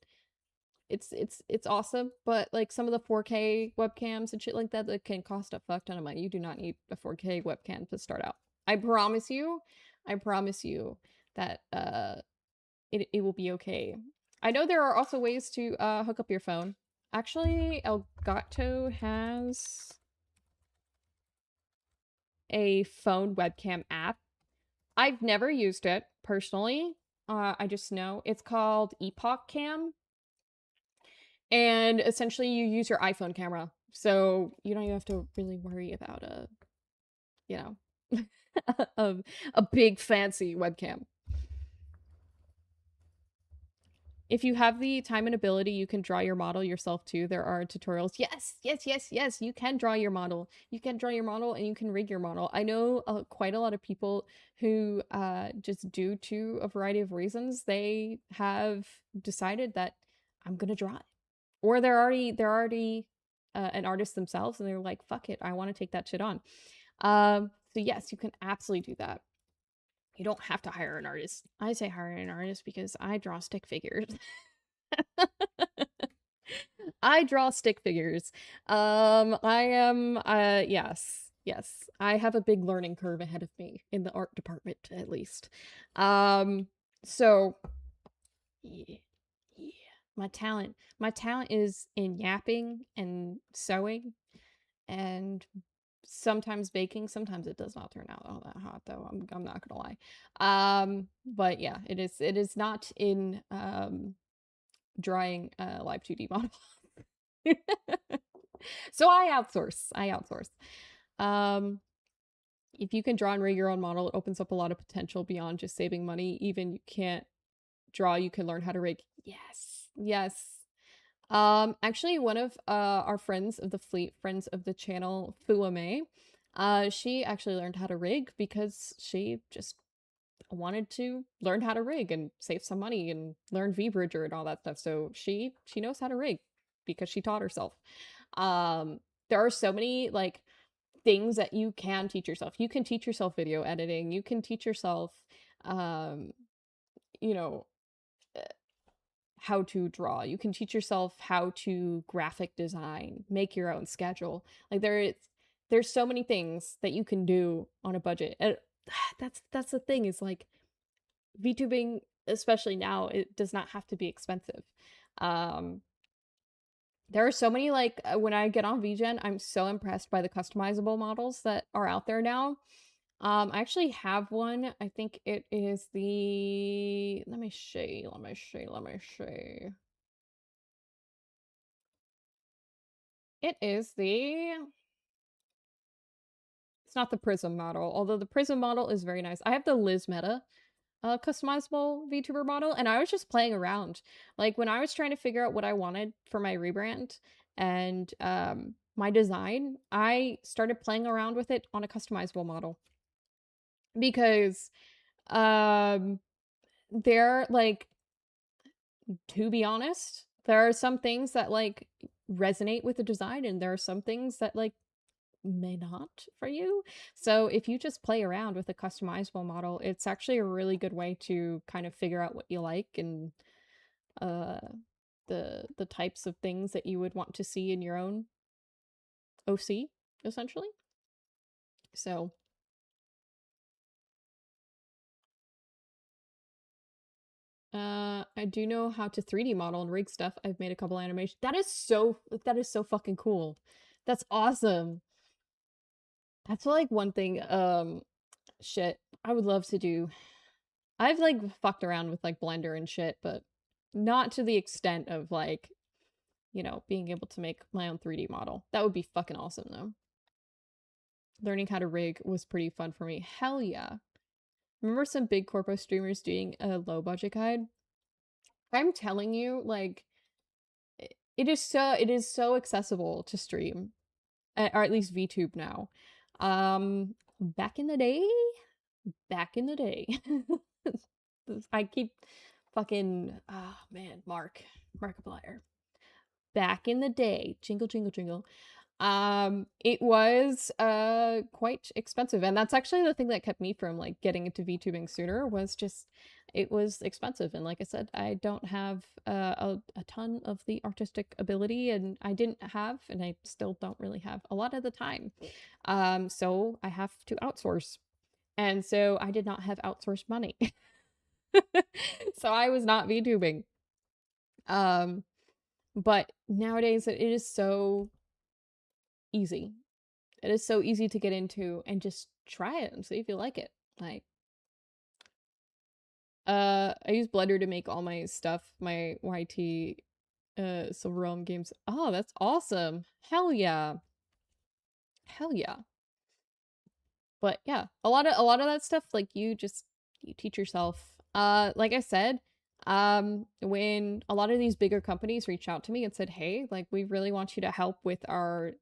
It's awesome, but like some of the 4K webcams and shit like that can cost a fuck ton of money. You do not need a 4K webcam to start out. I promise you that it will be okay. I know there are also ways to hook up your phone. Actually, Elgato has a phone webcam app. I've never used it personally. I just know it's called Epoch Cam. And essentially you use your iPhone camera. So you don't even have to really worry about you know, a big fancy webcam. If you have the time and ability, you can draw your model yourself too. There are tutorials. Yes. You can draw your model. You can draw your model and you can rig your model. I know quite a lot of people who, just due to a variety of reasons, they have decided that I'm gonna draw it. Or they're already an artist themselves and they're like, fuck it, I want to take that shit on. So yes, you can absolutely do that. You don't have to hire an artist. I say hire an artist because I draw stick figures. I draw stick figures. I am yes. I have a big learning curve ahead of me in the art department, at least. So yeah. Yeah. My talent is in yapping and sewing and sometimes baking. Sometimes it does not turn out all that hot though. I'm not gonna lie. But yeah, it is not in drawing live 2D model. So I outsource. Um if you can draw and rig your own model, it opens up a lot of potential beyond just saving money. Even you can't draw, you can learn how to rig. Yes. Actually, one of our friends of the fleet, friends of the channel, Fuame, she actually learned how to rig because she just wanted to learn how to rig and save some money and learn VBridger and all that stuff. So she knows how to rig because she taught herself. Um, there are so many like things that you can teach yourself. You can teach yourself video editing. You can teach yourself, um, you know, how to draw. You can teach yourself how to graphic design, make your own schedule. Like there's so many things that you can do on a budget. And that's the thing is like VTubing, especially now, it does not have to be expensive. Um, there are so many like when I get on VGen, I'm so impressed by the customizable models that are out there now. I actually have one. I think it is the let me see, let me see, let me see. It is the it's not the Prism model, although the Prism model is very nice. I have the Liz Meta customizable VTuber model, and I was just playing around. Like when I was trying to figure out what I wanted for my rebrand and my design, I started playing around with it on a customizable model because um they're like to be honest, there are some things that like resonate with the design and there are some things that like may not for you. So if you just play around with a customizable model, it's actually a really good way to kind of figure out what you like and uh the types of things that you would want to see in your own OC, essentially. So I do know how to 3D model and rig stuff. I've made a couple animations. That is so fucking cool. That's awesome. That's like one thing shit I would love to do. I've like fucked around with like Blender and shit, but not to the extent of like, being able to make my own 3D model. That would be fucking awesome though. Learning how to rig was pretty fun for me. Hell yeah. Remember some big corpo streamers doing a low budget guide? I'm telling you, like it is so accessible to stream, or at least VTube now. Back in the day, back in the day. I keep fucking oh man, Markiplier. Back in the day, jingle jingle jingle. It was quite expensive, and that's actually the thing that kept me from like getting into VTubing sooner was just it was expensive. And like I said, I don't have a ton of the artistic ability, and I didn't have, and I still don't really have a lot of the time. So I have to outsource. And so I did not have outsourced money. So I was not VTubing. Um, but nowadays it is so easy. It is so easy to get into and just try it and see if you like it. Like, I use Blender to make all my stuff, my YT, Silver Realm games. Oh, that's awesome. Hell yeah. Hell yeah. But yeah, a lot of that stuff, like you teach yourself. Like I said, when a lot of these bigger companies reached out to me and said, "Hey, like we really want you to help with our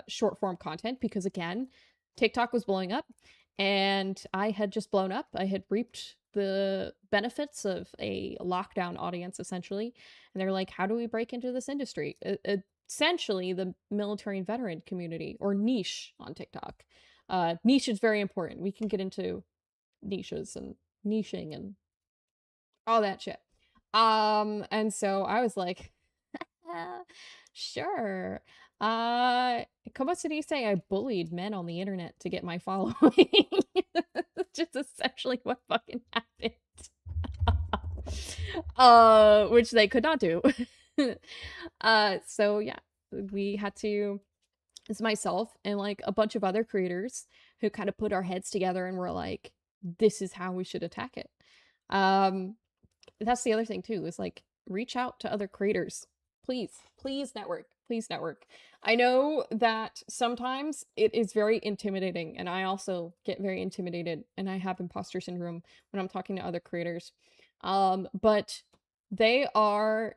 short form content," because again, TikTok was blowing up and I had just blown up. I had reaped the benefits of a lockdown audience essentially. And they're like, "How do we break into this industry?" Essentially the military and veteran community or niche on TikTok. Niche is very important. We can get into niches and niching and all that shit. And so I was like, sure. Como se dice, I bullied men on the internet to get my following. Just essentially what fucking happened. Which they could not do. So yeah, we had to it's myself and like a bunch of other creators who kind of put our heads together and were like, this is how we should attack it. Um, that's the other thing too, is like reach out to other creators. Please network. Please network. I know that sometimes it is very intimidating, and I also get very intimidated and I have imposter syndrome when I'm talking to other creators. But they are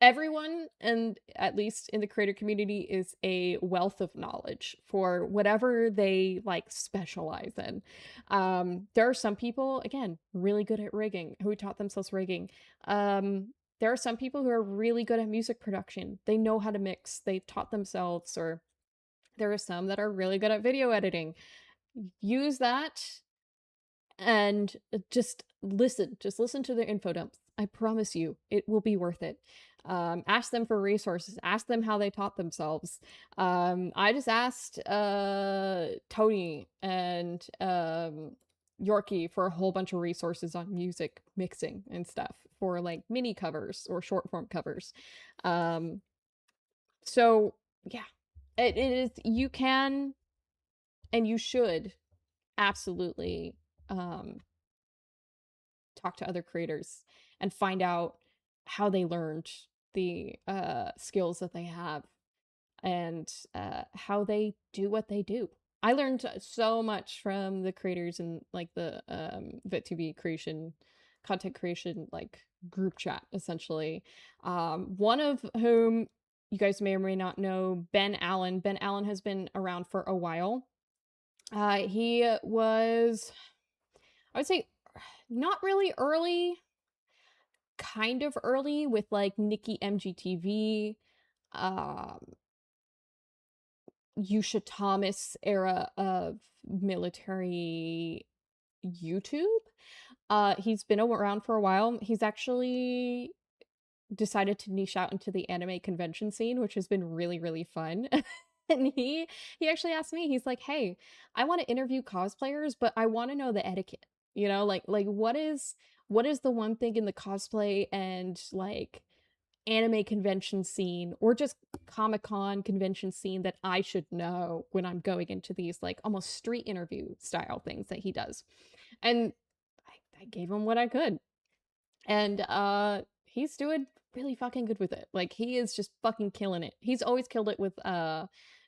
Everyone, and at least in the creator community, is a wealth of knowledge for whatever they like specialize in. There are some people, again, really good at rigging, who taught themselves rigging. There are some people who are really good at music production. They know how to mix, they taught themselves, or there are some that are really good at video editing. Use that and just listen to their info dumps. I promise you it will be worth it. Ask them for resources, ask them how they taught themselves. I just asked Tony and Yorkie for a whole bunch of resources on music mixing and stuff for like mini covers or short form covers. um so yeah, it is, you can and you should absolutely um talk to other creators and find out how they learned the skills that they have, and how they do what they do. I learned so much from the creators in like the VitTV creation, content creation, like group chat, essentially. One of whom you guys may or may not know, Ben Allen. Ben Allen has been around for a while. He was, I would say, not really early, kind of early with like Nikki MGTV, um, Yusha Thomas era of military YouTube. He's been around for a while. He's actually decided to niche out into the anime convention scene, which has been really, really fun. And he actually asked me, he's like, "Hey, I want to interview cosplayers, but I want to know the etiquette. You know, like what is the one thing in the cosplay and like anime convention scene or just Comic-Con convention scene that I should know when I'm going into these like almost street interview style things that he does?" And I gave him what I could. And he's doing really fucking good with it. Like he is just fucking killing it. He's always killed it with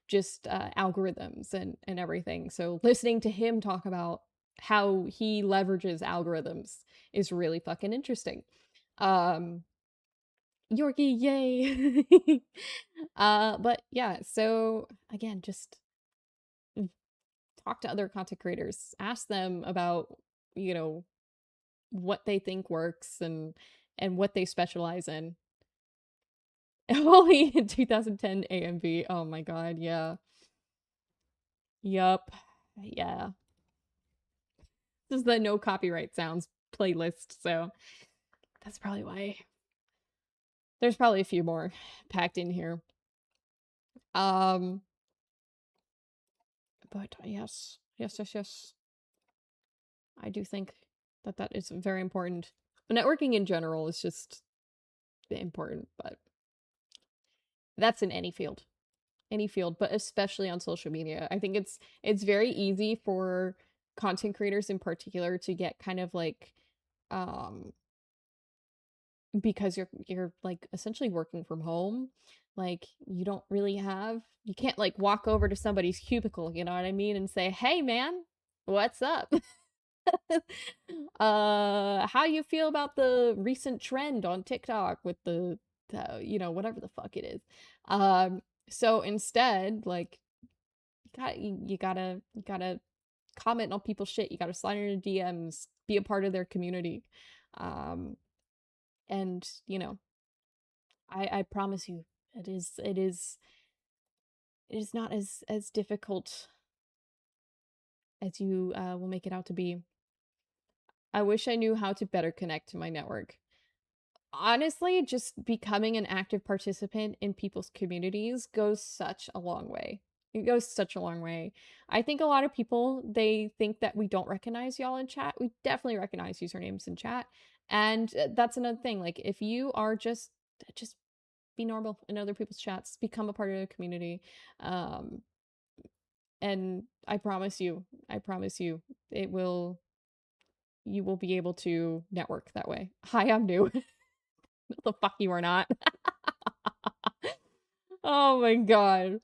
just algorithms and everything. So listening to him talk about how he leverages algorithms is really fucking interesting. Um Yorkie, yay. But yeah, so again, just talk to other content creators. Ask them about, you know, what they think works and what they specialize in. Only in 2010 AMV. Oh my god, yeah. Yup. Yeah. This is the no copyright sounds playlist, so that's probably why. There's probably a few more packed in here. Um, but yes. Yes, yes, yes. I do think that that is very important. But networking in general is just important, but that's in any field, but especially on social media. I think it's very easy for content creators in particular to get kind of like um because you're like essentially working from home, like you don't really have, you can't like walk over to somebody's cubicle, you know what I mean, and say, "Hey man, what's up?" How you feel about the recent trend on TikTok with you know, whatever the fuck it is. So instead, like you gotta comment on people's shit. You gotta slide into DMs, be a part of their community. Um, and you know, I promise you, it is not as difficult as you will make it out to be. I wish I knew how to better connect to my network. Honestly, just becoming an active participant in people's communities goes such a long way. It goes such a long way. I think a lot of people, they think that we don't recognize y'all in chat. We definitely recognize usernames in chat. And that's another thing. Like if you are just be normal in other people's chats, become a part of the community. Um and I promise you, it will you will be able to network that way. Hi, I'm new. The fuck you are not. Oh my god.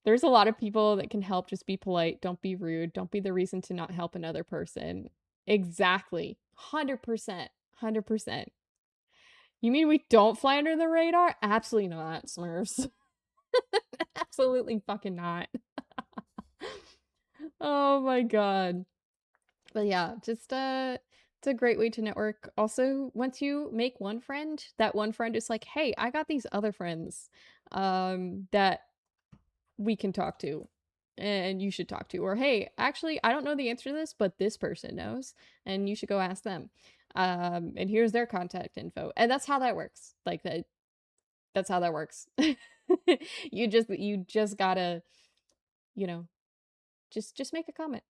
There's a lot of people that can help, just be polite, don't be rude, don't be the reason to not help another person. Exactly. 100%. 100%. You mean we don't fly under the radar? Absolutely not, Smurfs. Absolutely fucking not. Oh my god. But yeah, just it's a great way to network. Also, once you make one friend, that one friend is like, "Hey, I got these other friends that we can talk to and you should talk to." Or, "Hey, actually, I don't know the answer to this, but this person knows and you should go ask them." And here's their contact info. And that's how that works. Like that's how that works. You just gotta, you know, just make a comment.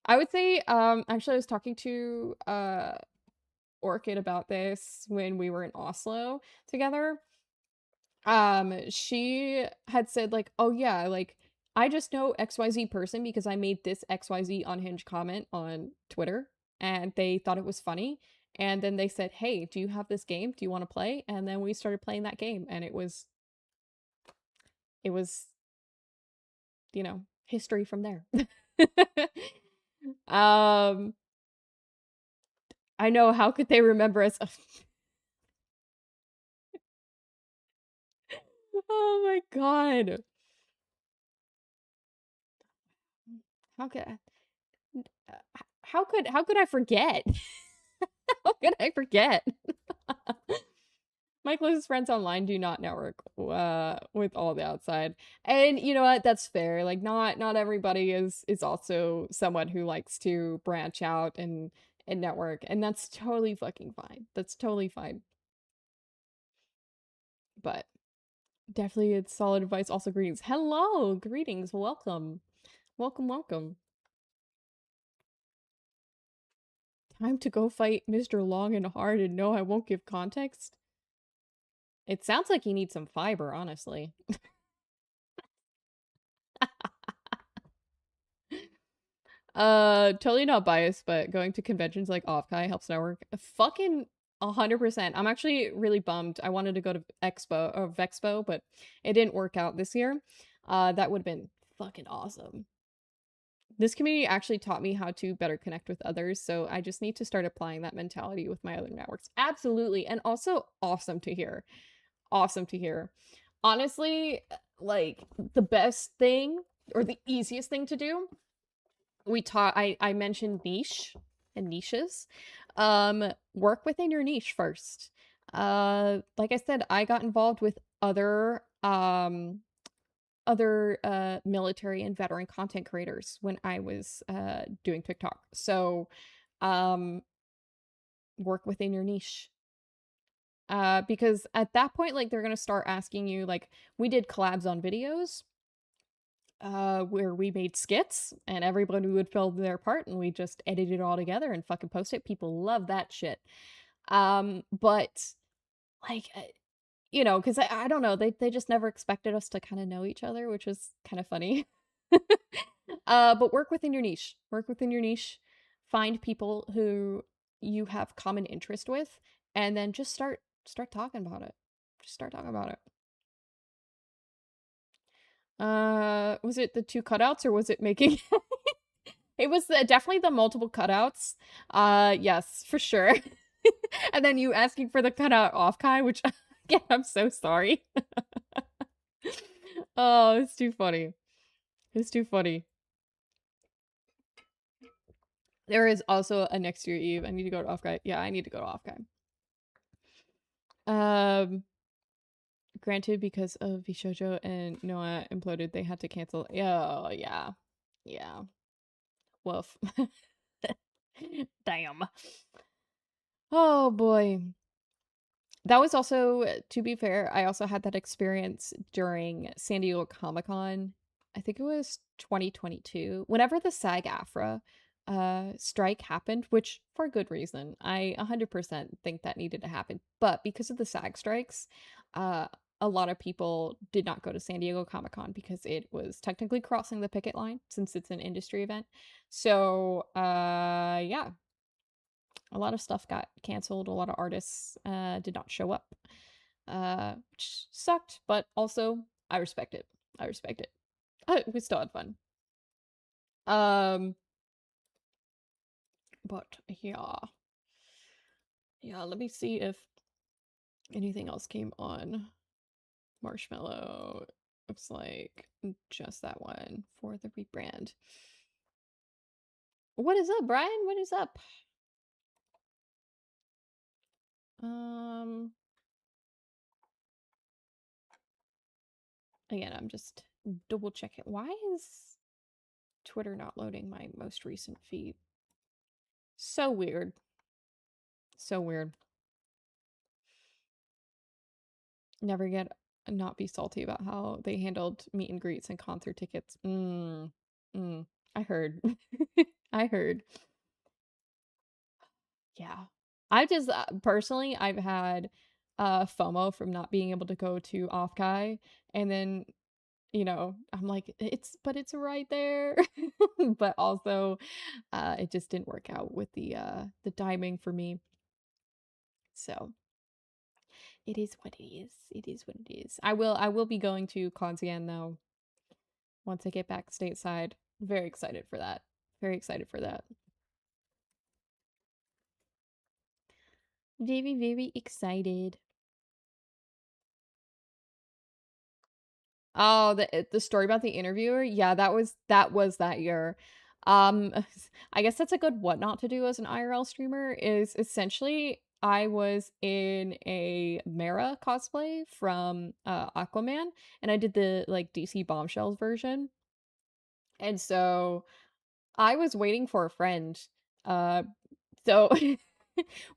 I would say, actually I was talking to Orchid about this when we were in Oslo together. She had said like, "Oh yeah, like I just know XYZ person because I made this XYZ unhinged comment on Twitter and they thought it was funny." And then they said, "Hey, do you have this game? Do you want to play?" And then we started playing that game and it was, history from there. um I know, how could they remember us? Oh my god. How could how could I forget? How could I forget? My closest friends online do not network with all the outside. And you know what? That's fair. Like not everybody is also someone who likes to branch out and network, and that's totally fucking fine. That's totally fine. But definitely it's solid advice. Also greetings. Hello, greetings. Welcome. Welcome, welcome. Time to go fight Mr. Long and Hard, and no, I won't give context. It sounds like you need some fiber, honestly. Totally not biased, but going to conventions like Offkai helps network. Fucking 100%. I'm actually really bummed. I wanted to go to Expo or Vexpo, but it didn't work out this year. That would have been fucking awesome. This community actually taught me how to better connect with others, so I just need to start applying that mentality with my other networks. Absolutely. And also awesome to hear. Awesome to hear. Honestly, like the best thing or the easiest thing to do, I mentioned niche and niches. Work within your niche first. Like I said, I got involved with other military and veteran content creators when I was doing TikTok. So, um work within your niche. Because at that point, like, they're gonna start asking you, like, we did collabs on videos, where we made skits and everybody would film their part and we just edited it all together and fucking post it. People love that shit. But like, because I don't know, they just never expected us to kind of know each other, which was kind of funny. But work within your niche. Work within your niche. Find people who you have common interest with, and then just start talking about it. Just start talking about it. Was it the two cutouts or was it making it was definitely the multiple cutouts. Yes, for sure. And then you asking for the cutout off Kai, which again, I'm so sorry. Oh, it's too funny. It's too funny. There is also a next year Eve. I need to go to off Kai. Yeah, I need to go to off Kai. Granted, because of Bishojo and Noah imploded, they had to cancel. Oh, yeah. Yeah. Woof. Damn. Oh boy. That was also, to be fair, I also had that experience during San Diego Comic-Con. I think it was 2022. Whenever the SAG-AFTRA strike happened, which for good reason. I 100% think that needed to happen. But because of the SAG strikes, uh a lot of people did not go to San Diego Comic-Con because it was technically crossing the picket line since it's an industry event. So, yeah, a lot of stuff got canceled. A lot of artists did not show up, which sucked, but also I respect it. I respect it. We still had fun. Um, but yeah, yeah. Let me see if Anything else came on Marshmallow? Looks like just that one for the rebrand. What is up, Brian? What is up? Um, Again, I'm just double checking. Why is Twitter not loading my most recent feed? So weird. So weird. Never get not be salty about how they handled meet and greets and concert tickets. I heard. I heard. Yeah. I just personally, I've had FOMO from not being able to go to Off Kai, and then I'm like, but it's right there. But also, it just didn't work out with the timing for me. So it is what it is. It is what it is. I will be going to cons again though once I get back stateside. Very excited for that. Very excited for that. Very, very excited. Oh, the story about the interviewer? Yeah, that was that year. Um, I guess that's a good what not to do as an IRL streamer is essentially I was in a Mara cosplay from Aquaman, and I did the like DC Bombshells version. And so I was waiting for a friend. Uh so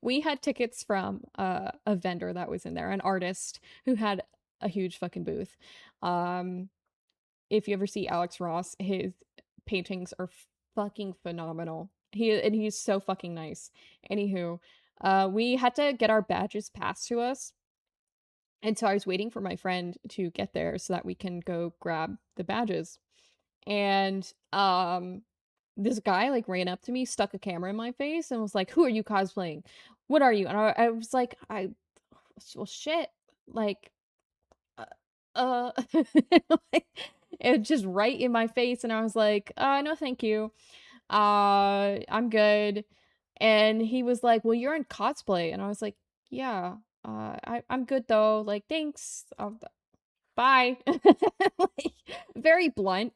we had tickets from a vendor that was in there, an artist who had a huge fucking booth. Um if you ever see Alex Ross, his paintings are fucking phenomenal. He's so fucking nice. Anywho, we had to get our badges passed to us, and so I was waiting for my friend to get there so that we can go grab the badges. And this guy like ran up to me, stuck a camera in my face, and was like, "Who are you cosplaying? What are you?" And I was like, well, shit, like uh, uh like, it just right in my face, and I was like, no thank you, I'm good. And he was like, well, you're in cosplay, and I was like, yeah, I'm good though, like, thanks, bye. Like, very blunt.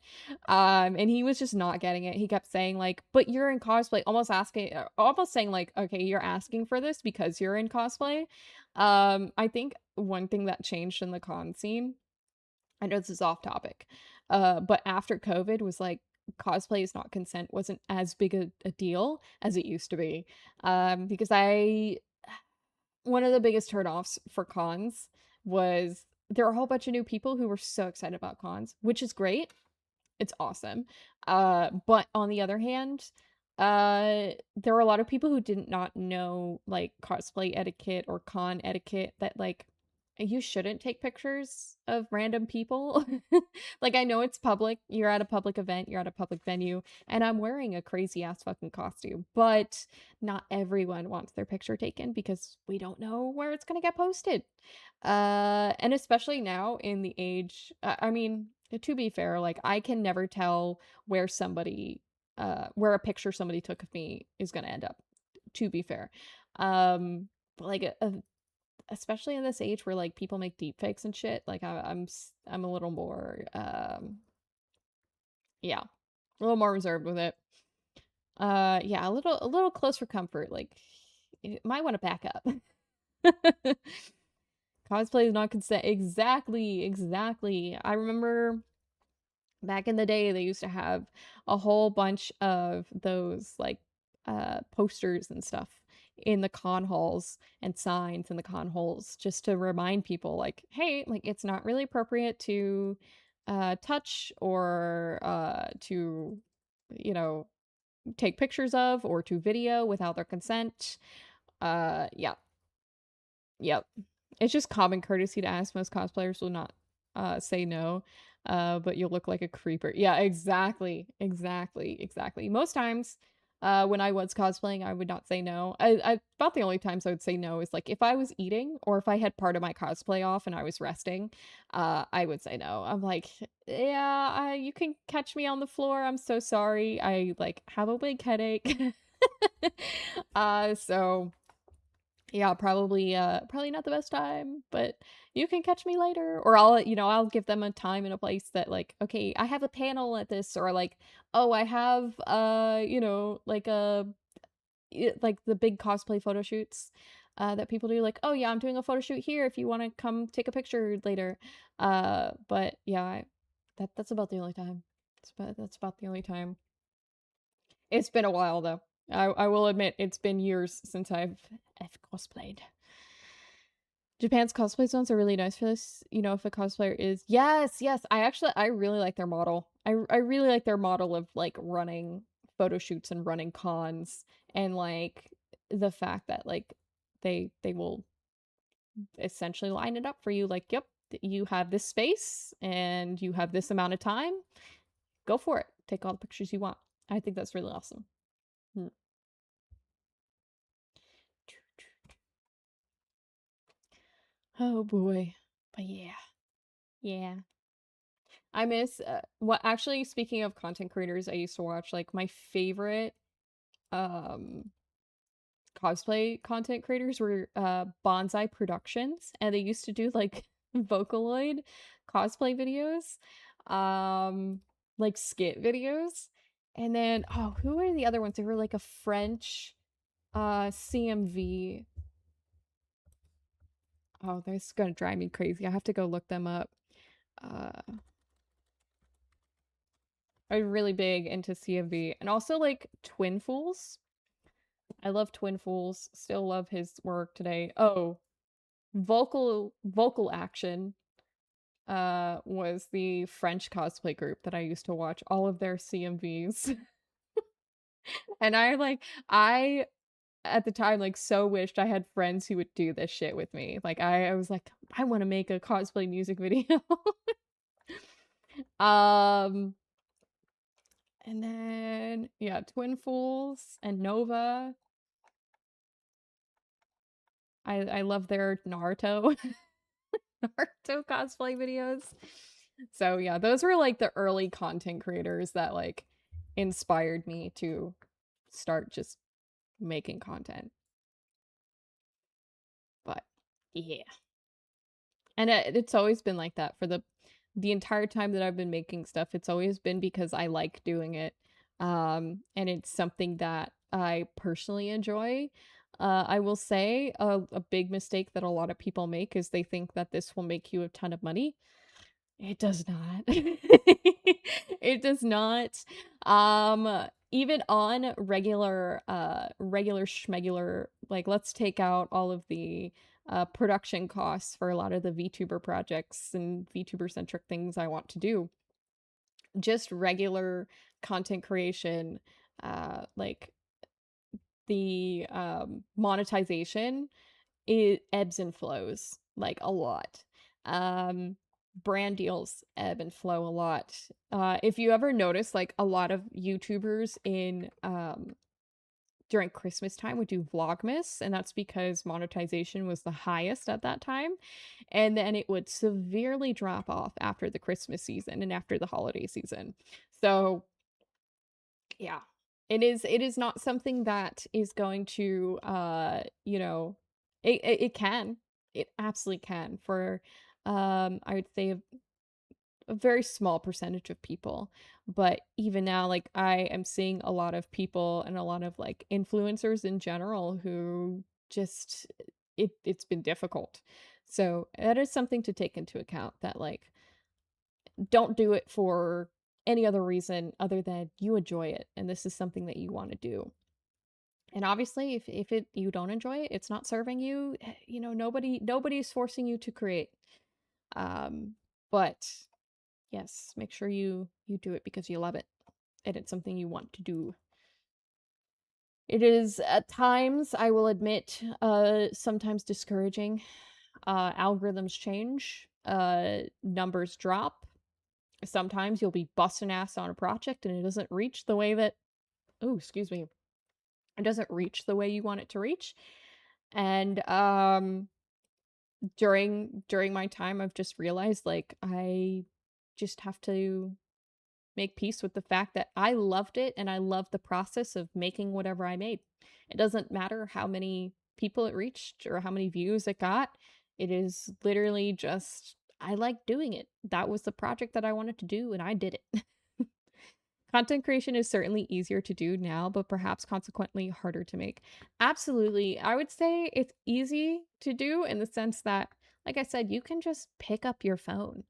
And he was just not getting it. He kept saying like, but you're in cosplay, almost saying like, okay, you're asking for this because you're in cosplay. I think one thing that changed in the con scene, I know this is off topic, but after COVID was like cosplay is not consent wasn't as big a deal as it used to be. Because I One of the biggest turnoffs for cons was there are a whole bunch of new people who were so excited about cons, which is great. It's awesome. But on the other hand, there were a lot of people who did not know like cosplay etiquette or con etiquette, that like you shouldn't take pictures of random people. Like, I know it's public, you're at a public event, you're at a public venue, and I'm wearing a crazy ass fucking costume, but not everyone wants their picture taken because we don't know where it's gonna get posted. And especially now in the age, I mean, to be fair, like I can never tell where where a picture somebody took of me is gonna end up, to be fair. But like especially in this age where like people make deep fakes and shit, like I'm a little more yeah, a little more reserved with it. Yeah, a little close for comfort, like you might want to back up. Cosplay is not consent. Exactly, exactly. I remember back in the day they used to have a whole bunch of those like posters and stuff in the con halls and signs in the con halls just to remind people like, hey, like it's not really appropriate to touch or to you know take pictures of or to video without their consent. Yeah. Yep. It's just common courtesy to ask. Most cosplayers will not say no. But you'll look like a creeper. Yeah, exactly. Exactly. Exactly. Most times, when I was cosplaying, I would not say no. About the only times I would say no is like if I was eating or if I had part of my cosplay off and I was resting, I would say no. I'm like, yeah, you can catch me on the floor. I'm so sorry. I like have a big headache. So Yeah, probably not the best time, but you can catch me later. Or I'll give them a time and a place that like, okay, I have a panel at this, or like, oh, I have like like the big cosplay photo shoots that people do, like, oh yeah, I'm doing a photo shoot here if you want to come take a picture later. But yeah, that's about the only time. That's about the only time. It's been a while though. I will admit it's been years since I've cosplayed. Japan's cosplay zones are really nice for this. You know, if a cosplayer is yes. I really like their model. I really like their model of like running photo shoots and running cons, and like the fact that like they will essentially line it up for you, like, yep, you have this space and you have this amount of time. Go for it. Take all the pictures you want. I think that's really awesome. Hmm. Oh boy. But yeah. Yeah. I miss what actually, speaking of content creators, I used to watch like my favorite um cosplay content creators were Bonsai Productions, and they used to do like Vocaloid cosplay videos, um like skit videos. And then, oh, who are the other ones? They were like a French CMV. Oh, that's gonna drive me crazy. I have to go look them up. Uh I'm really big into CMV, and also like Twin Fools. I love Twin Fools. Still love his work today. Oh, Vocal Action was the French cosplay group that I used to watch all of their CMVs. And I at the time like so wished I had friends who would do this shit with me. Like I was like, I want to make a cosplay music video. um and then yeah, Twin Fools and Nova. I love their Naruto Naruto cosplay videos. So yeah, those were like the early content creators that like inspired me to start just making content. But yeah. And it's always been like that for the entire time that I've been making stuff. It's always been because I like doing it. And it's something that I personally enjoy. I will say a big mistake that a lot of people make is they think that this will make you a ton of money. It does not. It does not. Even on regular schmegular, like let's take out all of the production costs for a lot of the VTuber projects and VTuber centric things I want to do. Just regular content creation, like the monetization, it ebbs and flows like a lot. Um, Brand deals ebb and flow a lot. If you ever notice, like a lot of YouTubers in during Christmas time would do Vlogmas, and that's because monetization was the highest at that time, and then it would severely drop off after the Christmas season and after the holiday season. So yeah, it is not something that is going to it can, it absolutely can, for I would say a very small percentage of people. But even now, like I am seeing a lot of people and a lot of like influencers in general who just it's been difficult. So that is something to take into account, that like don't do it for any other reason other than you enjoy it and this is something that you want to do. And obviously if it you don't enjoy it, it's not serving you, nobody's forcing you to create. But yes, make sure you do it because you love it and it's something you want to do. It is at times, I will admit, sometimes discouraging. Algorithms change, numbers drop. Sometimes you'll be busting ass on a project and it doesn't reach the way that, oh, excuse me, it doesn't reach the way you want it to reach. And during my time, I've just realized like I just have to make peace with the fact that I loved it and I loved the process of making whatever I made. It doesn't matter how many people it reached or how many views it got. It is literally just I like doing it. That was the project that I wanted to do and I did it. Content creation is certainly easier to do now, but perhaps consequently harder to make. Absolutely. I would say it's easy to do in the sense that, like I said, you can just pick up your phone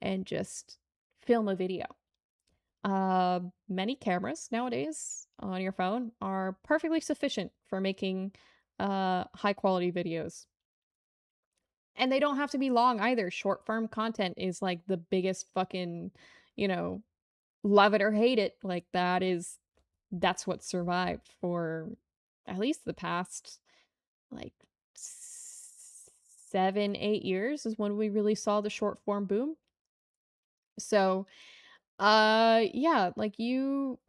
and just film a video. Many cameras nowadays on your phone are perfectly sufficient for making high quality videos. And they don't have to be long either. Short form content is like the biggest fucking, you know, love it or hate it. Like that's what survived for at least the past like 7, 8 years is when we really saw the short form boom. So yeah, like you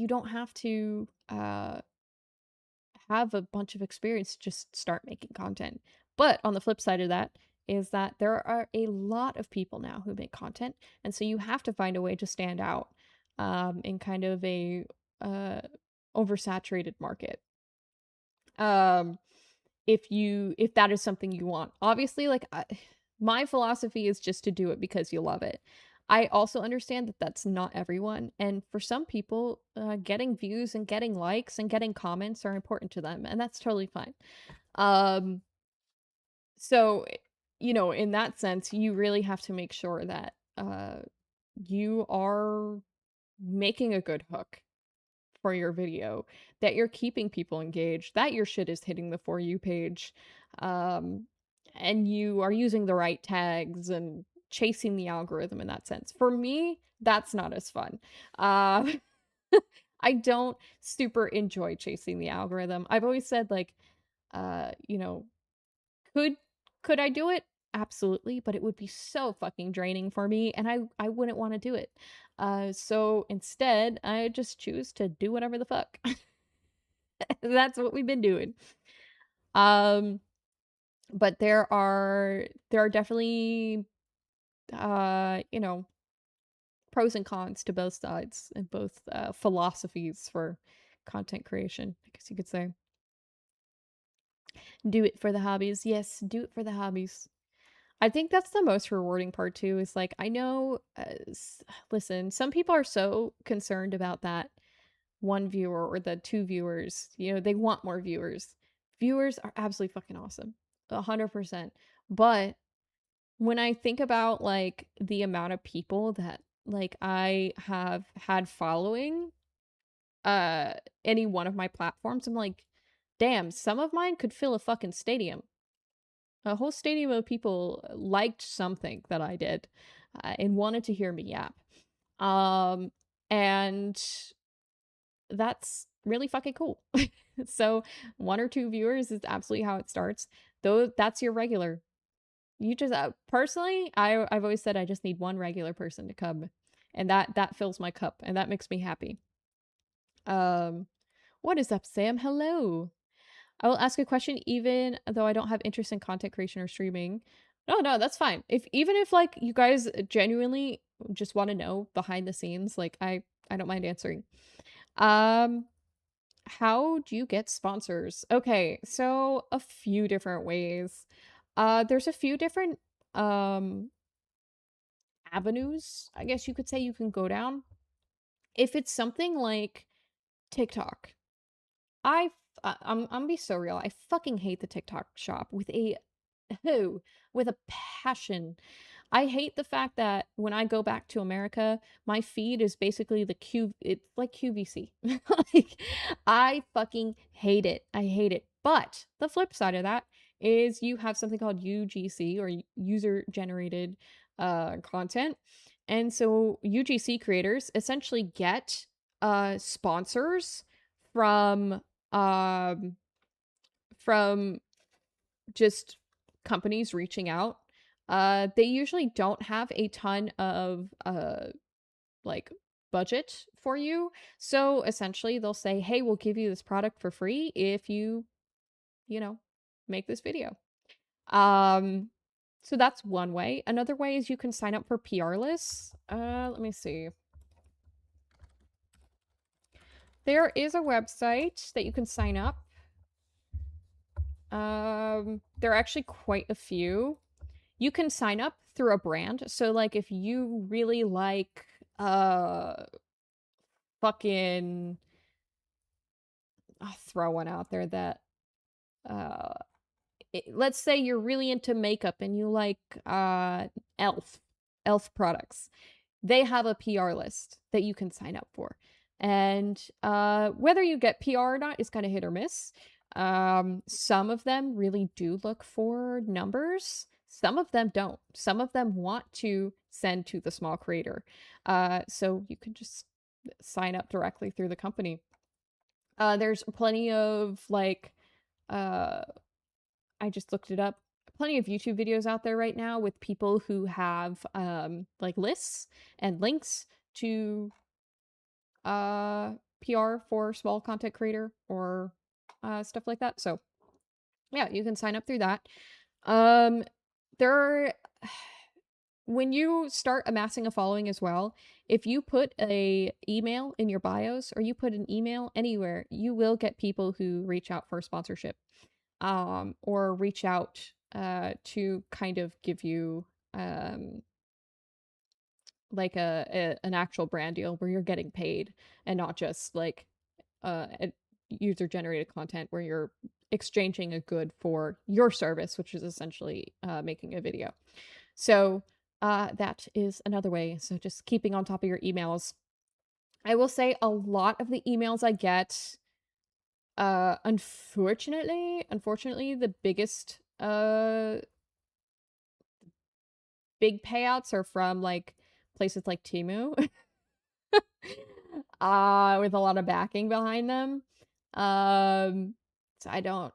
don't have to have a bunch of experience to just start making content. But on the flip side of that is that there are a lot of people now who make content, and so you have to find a way to stand out in kind of a uh oversaturated market. Um if that is something you want. Obviously, my philosophy is just to do it because you love it. I also understand that that's not everyone, and for some people, getting views and getting likes and getting comments are important to them, and that's totally fine. Um, so, in that sense, you really have to make sure that you are making a good hook for your video, that you're keeping people engaged, that your shit is hitting the For You page, um, and you are using the right tags and chasing the algorithm in that sense. For me, that's not as fun. Uh, I don't super enjoy chasing the algorithm. I've always said, like, you know, could could I do it? Absolutely, but it would be so fucking draining for me and I wouldn't want to do it. So instead, I just choose to do whatever the fuck. That's what we've been doing. Um but there are definitely pros and cons to both sides and both philosophies for content creation, I guess you could say. Do it for the hobbies. Yes, do it for the hobbies. I think that's the most rewarding part too, is like, I know, listen, some people are so concerned about that one viewer or the two viewers, they want more viewers. Viewers are absolutely fucking awesome. 100%. But when I think about like the amount of people that like I have had following uh any one of my platforms, I'm like, damn, some of mine could fill a fucking stadium. A whole stadium of people liked something that I did, and wanted to hear me yap. Um, and that's really fucking cool. So one or two viewers is absolutely how it starts. Though that's your regular. You just personally, I've always said I just need one regular person to come, and that fills my cup, and that makes me happy. Um, what is up, Sam? Hello. I will ask a question even though I don't have interest in content creation or streaming. No, no, that's fine. Even if like you guys genuinely just want to know behind the scenes, like I don't mind answering. Um how do you get sponsors? Okay, so a few different ways. There's a few different um avenues, I guess you could say you can go down. If it's something like TikTok, I'm gonna be so real. I fucking hate the TikTok shop with a who with a passion. I hate the fact that when I go back to America, my feed is basically it's like QVC. Like I fucking hate it. I hate it. But the flip side of that is you have something called UGC or user generated content. And so UGC creators essentially get sponsors from um from just companies reaching out. They usually don't have a ton of like budget for you. So essentially they'll say, "Hey, we'll give you this product for free if you know, make this video." Um so that's one way. Another way is you can sign up for PR lists. Let me see. There is a website that you can sign up. There are actually quite a few. You can sign up through a brand. So like if you really like fucking I'll throw one out there that uh let's say you're really into makeup and you like elf products. They have a PR list that you can sign up for. And whether you get PR or not is kind of hit or miss. Some of them really do look for numbers. Some of them don't. Some of them want to send to the small creator. So you can just sign up directly through the company. There's plenty of like, uh, I just looked it up. Plenty of YouTube videos out there right now with people who have like lists and links to PR for small content creator or stuff like that. So yeah, you can sign up through that. Um there are when you start amassing a following as well, if you put a email in your bios or you put an email anywhere, you will get people who reach out for sponsorship or reach out to kind of give you um like an actual brand deal where you're getting paid and not just like a user generated content where you're exchanging a good for your service, which is essentially making a video. So that is another way. So just keeping on top of your emails. I will say a lot of the emails I get, unfortunately, the biggest big payouts are from like places like Temu, with a lot of backing behind them. So I don't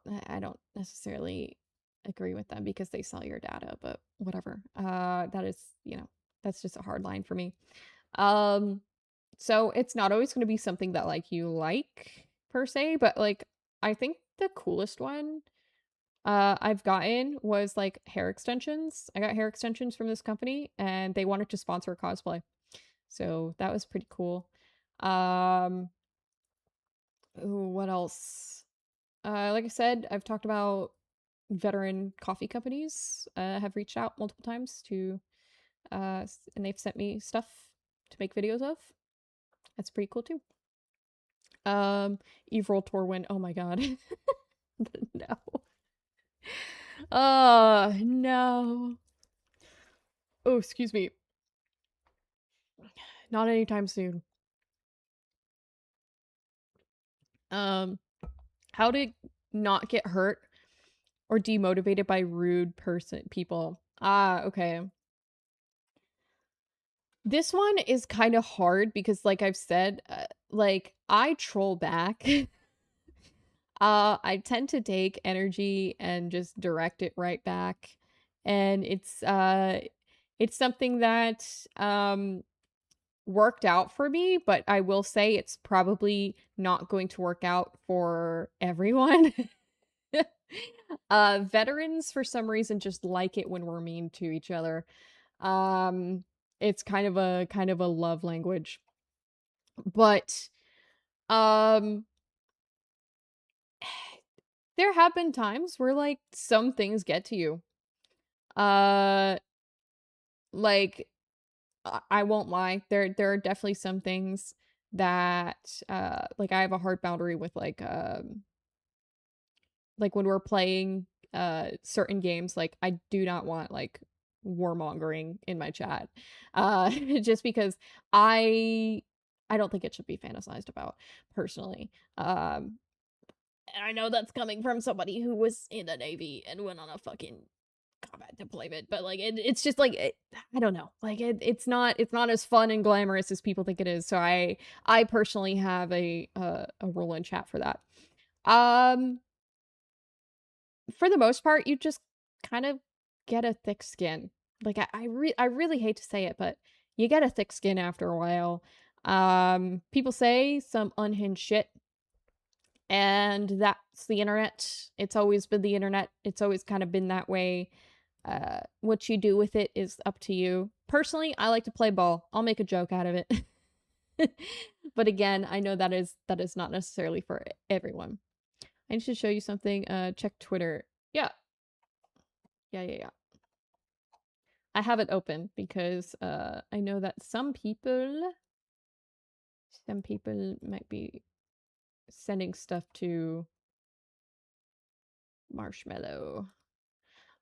necessarily agree with them because they sell your data, but whatever. That is, that's just a hard line for me. Um, so it's not always going to be something that like you like per se, but like I think the coolest one I've gotten was like hair extensions. I got hair extensions from this company and they wanted to sponsor a cosplay. So that was pretty cool. Um, ooh, what else? Like I said, I've talked about veteran coffee companies have reached out multiple times to and they've sent me stuff to make videos of. That's pretty cool too. Evril Torwin, oh my god. No. Oh no. Oh, excuse me. Not anytime soon. Um, how to not get hurt or demotivated by rude people. Ah, okay. This one is kind of hard because like I've said, like I troll back. I tend to take energy and just direct it right back. And it's something that worked out for me, but I will say it's probably not going to work out for everyone. Veterans for some reason just like it when we're mean to each other. Um, it's kind of a love language. But um there have been times where like some things get to you. Uh like I won't lie. There are definitely some things that like I have a hard boundary with like when we're playing certain games, like I do not want like warmongering in my chat. Just because I I don't think it should be fantasized about personally. And I know that's coming from somebody who was in the Navy and went on a fucking combat deployment, but like it's just like I don't know, like it's not as fun and glamorous as people think it is. So I personally have a rule in chat for that. Um, for the most part, you just kind of get a thick skin. Like I really hate to say it, but you get a thick skin after a while. People say some unhinged shit, and that's the internet. It's always been the internet. It's always kind of been that way. What you do with it is up to you. Personally, I like to play ball. I'll make a joke out of it. But again, I know that is not necessarily for everyone. I need to show you something. Check Twitter. Yeah. I have it open because I know that some people might be sending stuff to Marshmallow.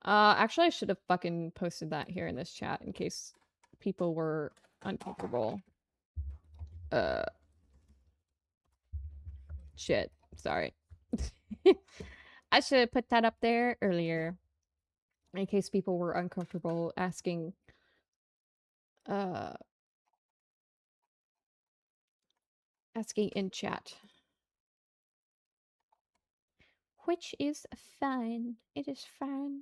Actually, I should have fucking posted that here in this chat in case people were uncomfortable. Uh, shit. Sorry. I should have put that up there earlier in case people were uncomfortable uh, asking in chat. Which is fine. It is fine.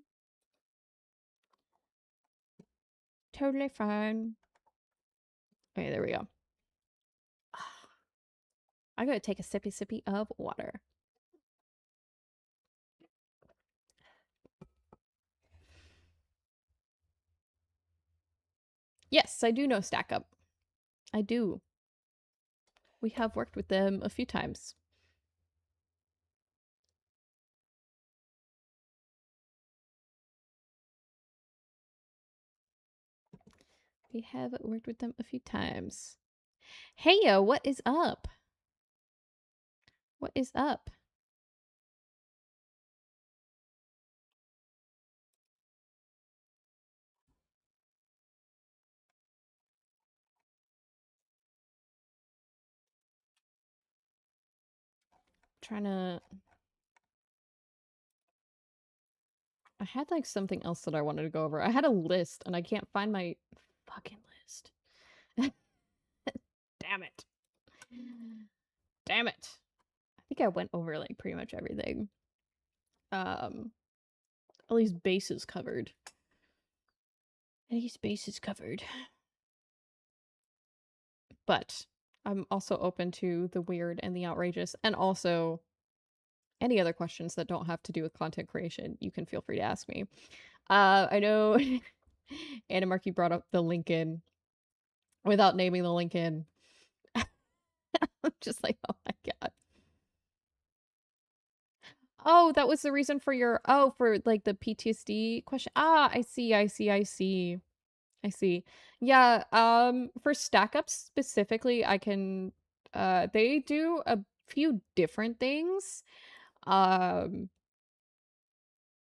Totally fine. Okay, there we go. I gotta take a sippy of water. Yes, I do know Stack Up. I do. We have worked with them a few times. We have worked with them a few times. Hey yo, what is up? What is up? Trying to. I had like something else that I wanted to go over. I had a list and I can't find my fucking list. Damn it. Damn it. I think I went over like pretty much everything. At least bases covered. At least bases covered. But I'm also open to the weird and the outrageous, and also any other questions that don't have to do with content creation. You can feel free to ask me. I know Anna Markey brought up the Lincoln without naming the Lincoln. I'm just like, oh my god. Oh, that was the reason for your for like the PTSD question. Ah, I see. Yeah, for stack ups specifically, I can they do a few different things. Um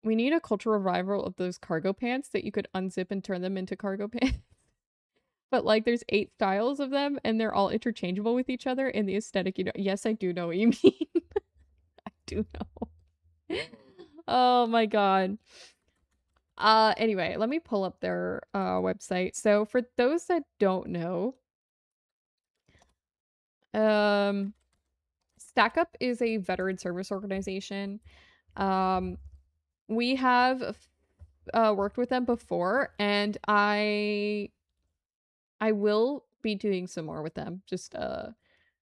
we need a cultural revival of those cargo pants that you could unzip and turn them into cargo pants. But like there's 8 styles of them and they're all interchangeable with each other in the aesthetic, you know. Yes, I do know what you mean. I do know. Oh my god. Anyway, let me pull up their website. So for those that don't know, Stack Up is a veteran service organization. Um we have worked with them before, and I will be doing some more with them. Just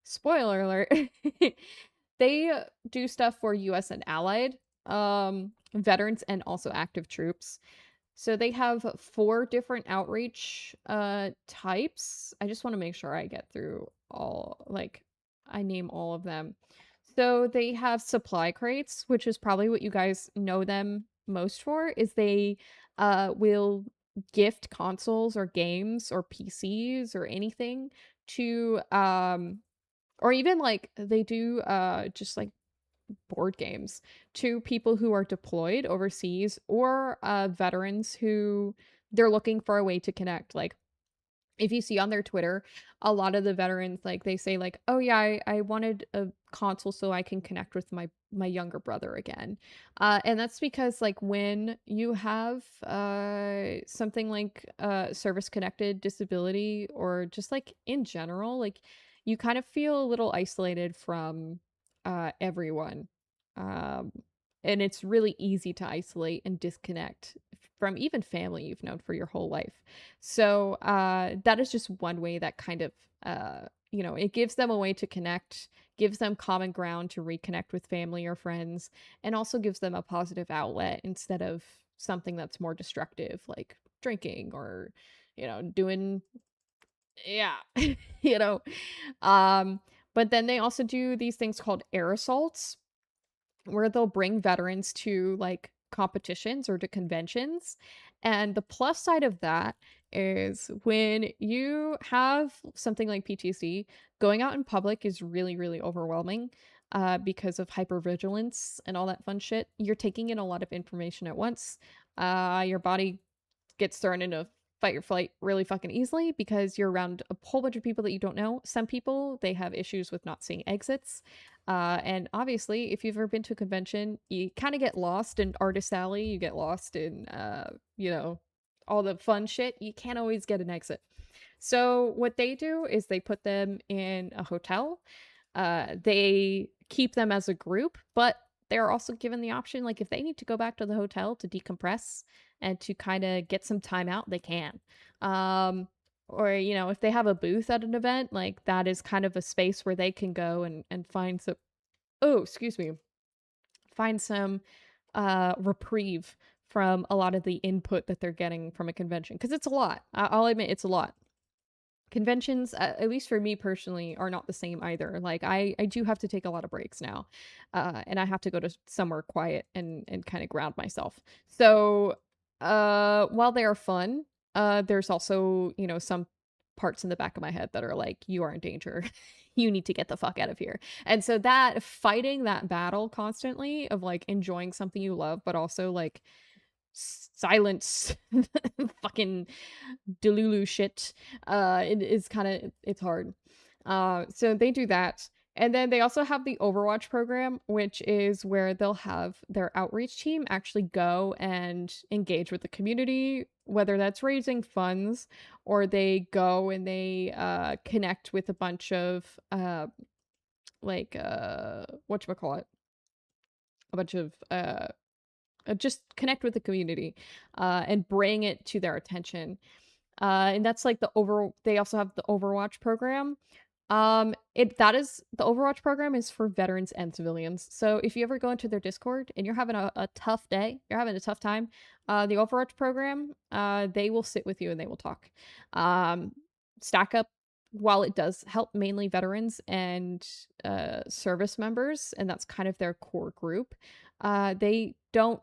spoiler alert. They do stuff for US and allied veterans and also active troops. So they have 4 different outreach types. I just want to make sure I get through all, like I name all of them. So they have supply crates, which is probably what you guys know them most for, is they will gift consoles or games or PCs or anything to or even like they do just like board games to people who are deployed overseas or veterans who they're looking for a way to connect. Like if you see on their Twitter, a lot of the veterans, like they say like, oh yeah, I wanted a console so I can connect with my younger brother again. And that's because like when you have something like service connected disability or just like in general, like you kind of feel a little isolated from everyone. Um and it's really easy to isolate and disconnect from even family you've known for your whole life. So that is just one way that kind of, it gives them a way to connect, gives them common ground to reconnect with family or friends, and also gives them a positive outlet instead of something that's more destructive, like drinking or, doing, yeah, you know. Um, but then they also do these things called air assaults where they'll bring veterans to like competitions or to conventions. And the plus side of that is when you have something like PTSD, going out in public is really, really overwhelming because of hypervigilance and all that fun shit. You're taking in a lot of information at once. Your body gets thrown into fight or flight really fucking easily because you're around a whole bunch of people that you don't know. Some people, they have issues with not seeing exits. And obviously, if you've ever been to a convention, you kind of get lost in Artist Alley, you get lost in, all the fun shit. You can't always get an exit. So what they do is they put them in a hotel. They keep them as a group, but they're also given the option, like if they need to go back to the hotel to decompress and to kind of get some time out, they can. Um, or if they have a booth at an event, like that is kind of a space where they can go and find some. Oh, excuse me, find some reprieve from a lot of the input that they're getting from a convention because it's a lot. I'll admit it's a lot. Conventions, at least for me personally, are not the same either. Like I do have to take a lot of breaks now, and I have to go to somewhere quiet and kind of ground myself. So, while they are fun, there's also some parts in the back of my head that are like, you are in danger. You need to get the fuck out of here. And so that fighting that battle constantly of like enjoying something you love, but also like silence fucking Delulu shit. It is kind of it's hard. So they do that. And then they also have the Overwatch program, which is where they'll have their outreach team actually go and engage with the community, whether that's raising funds or they go and they connect with a bunch of like whatchamacallit, a bunch of just connect with the community and bring it to their attention. And that's like they also have the Overwatch program. The Overwatch program is for veterans and civilians. So if you ever go into their Discord and you're having a tough day, you're having a tough time, the Overwatch program, they will sit with you and they will talk. Um, Stack Up, while it does help mainly veterans and service members, and that's kind of their core group, they don't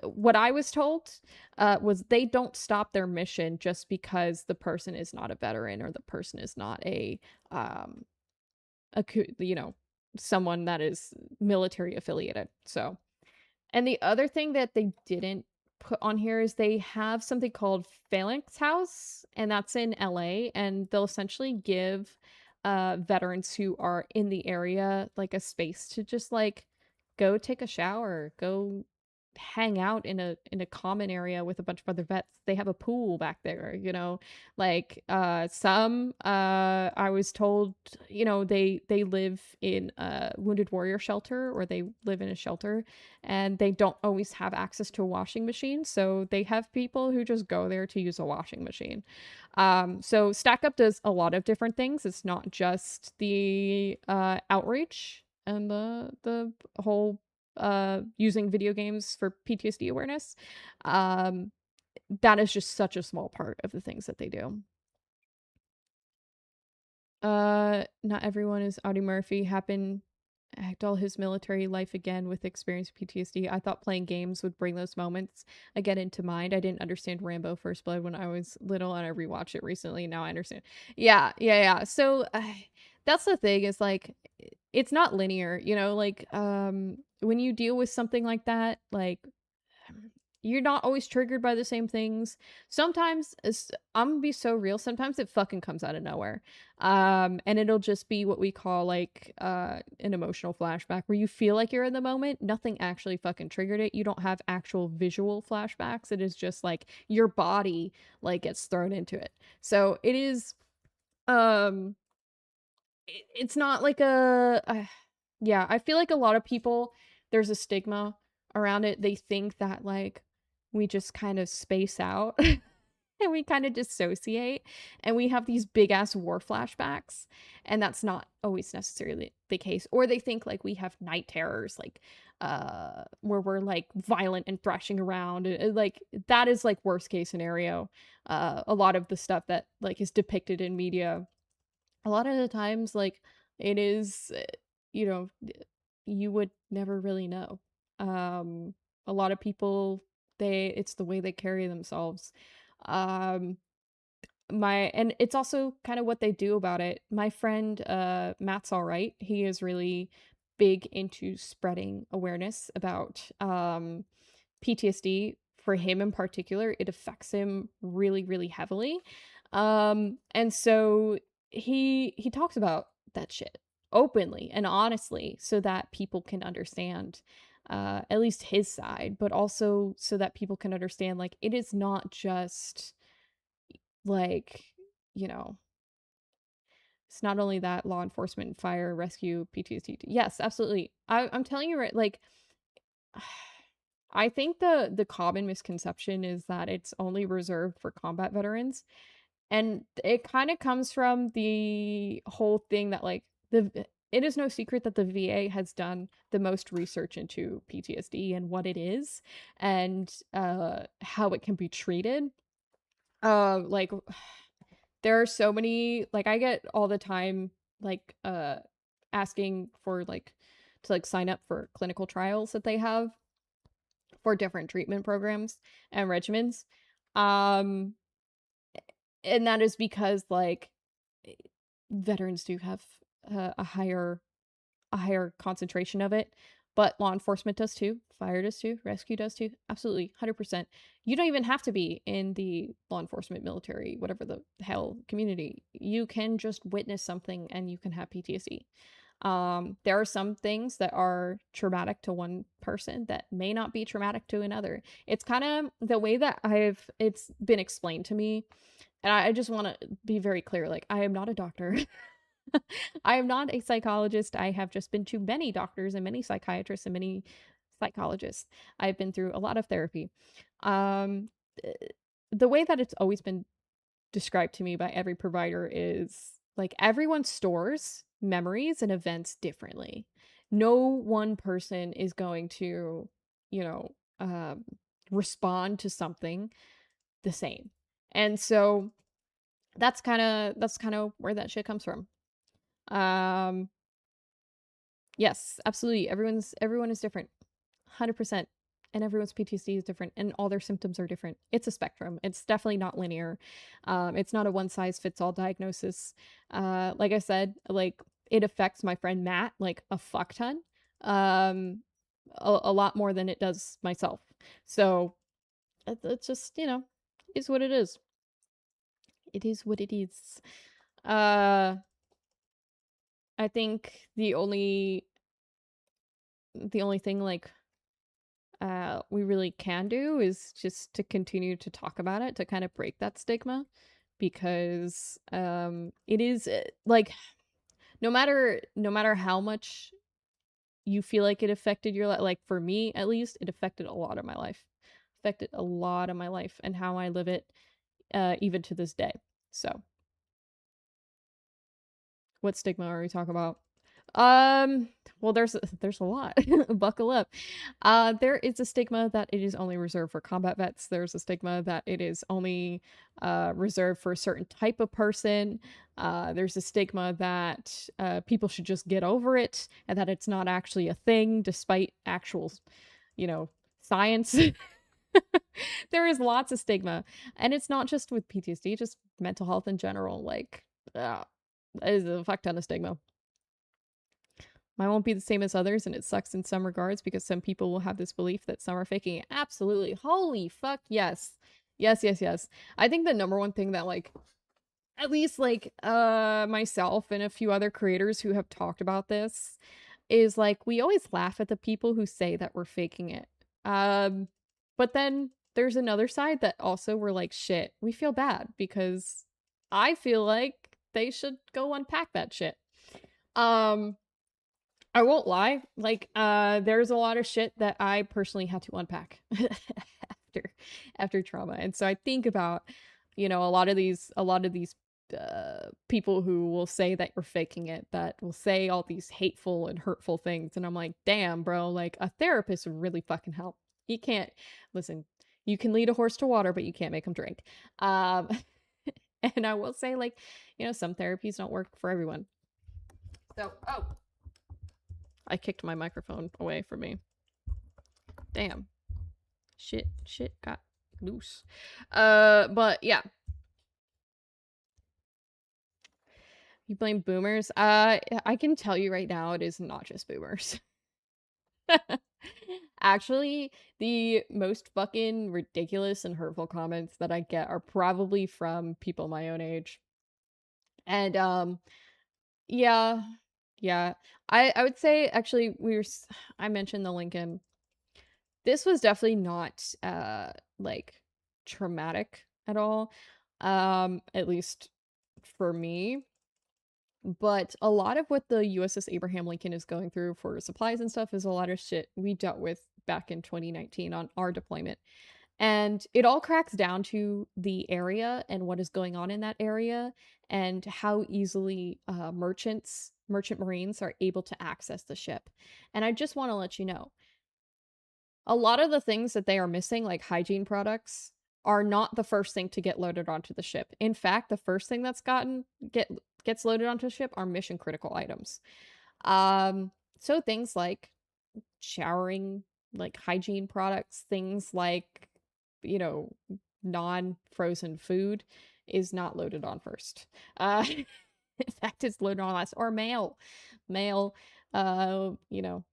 what I was told was they don't stop their mission just because the person is not a veteran or the person is not um you know someone that is military affiliated. So, and the other thing that they didn't put on here is they have something called Phalanx House, and that's in LA, and they'll essentially give veterans who are in the area like a space to just like go take a shower, go hang out in a common area with a bunch of other vets. They have a pool back there, like some I was told, they live in a wounded warrior shelter or they live in a shelter and they don't always have access to a washing machine, so they have people who just go there to use a washing machine. So Stack Up does a lot of different things. It's not just the outreach and the whole using video games for PTSD awareness. Um, that is just such a small part of the things that they do. Not everyone is Audie Murphy. Happen act all his military life again with experience PTSD. I thought playing games would bring those moments again into mind. I didn't understand Rambo First Blood when I was little, and I rewatched it recently. Now I understand. Yeah, yeah, yeah. So that's the thing is like it's not linear, like when you deal with something like that, like you're not always triggered by the same things. Sometimes I'm gonna be so real, sometimes it fucking comes out of nowhere. And it'll just be what we call like an emotional flashback where you feel like you're in the moment. Nothing actually fucking triggered it. You don't have actual visual flashbacks. It is just like your body like gets thrown into it. So it is um it's not like yeah, I feel like a lot of people, there's a stigma around it. They think that like we just kind of space out and we kind of dissociate and we have these big ass war flashbacks, and that's not always necessarily the case. Or they think like we have night terrors, like where we're like violent and thrashing around. Like that is like worst case scenario. A lot of the stuff that like is depicted in media, a lot of the times like it is you know you would never really know. um A lot of people, it's the way they carry themselves. Um, and it's also kind of what they do about it. My friend, Matt's all right. He is really big into spreading awareness about, PTSD. For him in particular, it affects him really, really heavily. And so he talks about that shit openly and honestly so that people can understand at least his side, but also so that people can understand like it is not just like, you know, it's not only that law enforcement, fire, rescue, PTSD. Yes, absolutely. I'm telling you right, like I think the common misconception is that it's only reserved for combat veterans, and it kind of comes from the whole thing that like it is no secret that the VA has done the most research into PTSD and what it is and how it can be treated. Like there are so many, like I get all the time like asking for like to like sign up for clinical trials that they have for different treatment programs and regimens. Um, and that is because like eh, veterans do have a higher concentration of it, but law enforcement does too, fire does too, rescue does too. Absolutely, 100%. You don't even have to be in the law enforcement, military, whatever the hell community. You can just witness something and you can have PTSD. There are some things that are traumatic to one person that may not be traumatic to another. It's kind of the way that it's been explained to me. And I just want to be very clear. Like, I am not a doctor. I am not a psychologist. I have just been to many doctors and many psychiatrists and many psychologists. I've been through a lot of therapy. Um, eh, the way that it's always been described to me by every provider is like everyone stores memories and events differently. No one person is going to, you know, respond to something the same. And so that's kind of where that shit comes from. Um yes, absolutely. Everyone is different. 100%. And everyone's PTSD is different and all their symptoms are different. It's a spectrum. It's definitely not linear. It's not a one size fits all diagnosis. Like I said, like it affects my friend Matt like a fuck ton. Um, a lot more than it does myself. So it's just, is what it is. It is what it is. Uh, I think the only thing like we really can do is just to continue to talk about it to kind of break that stigma because it is like no matter how much you feel like it affected your life, like for me at least it affected a lot of my life, and how I live it even to this day. So what stigma are we talking about? Um, well, there's a lot. Buckle up. There is a stigma that it is only reserved for combat vets. There's a stigma that it is only reserved for a certain type of person. There's a stigma that people should just get over it and that it's not actually a thing, despite actual, you know, science. There is lots of stigma, and it's not just with PTSD, just mental health in general. Like, there's a fuck ton of stigma. Mine won't be the same as others, and it sucks in some regards because some people will have this belief that some are faking it. Absolutely. Holy fuck, yes. Yes, yes, yes. I think the number one thing that, like, at least, like, myself and a few other creators who have talked about this is, like, we always laugh at the people who say that we're faking it. Um, but then there's another side that also we're like, shit, we feel bad because I feel like they should go unpack that shit. Um, I won't lie, like, there's a lot of shit that I personally had to unpack after after trauma, and so I think about, a lot of these, people who will say that you're faking it, that will say all these hateful and hurtful things, and I'm like, "Damn, bro, like, a therapist would really fucking help." You can't listen, you can lead a horse to water, but you can't make him drink. Um, and I will say, like, some therapies don't work for everyone. So I kicked my microphone away from me. Damn. Shit got loose. But yeah, you blame boomers. I can tell you right now, it is not just boomers. Actually, the most fucking ridiculous and hurtful comments that I get are probably from people my own age. And yeah, yeah. I would say actually I mentioned the Lincoln. This was definitely not like traumatic at all. At least for me. But a lot of what the USS Abraham Lincoln is going through for supplies and stuff is a lot of shit we dealt with back in 2019 on our deployment. And it all cracks down to the area and what is going on in that area and how easily merchant marines are able to access the ship. And I just want to let you know, a lot of the things that they are missing, like hygiene products, are not the first thing to get loaded onto the ship. In fact, the first thing that's gets loaded onto the ship are mission critical items. So things like showering, like hygiene products, things like, you know, non-frozen food is not loaded on first. In fact, it's loaded on last. Or mail. Mail, you know,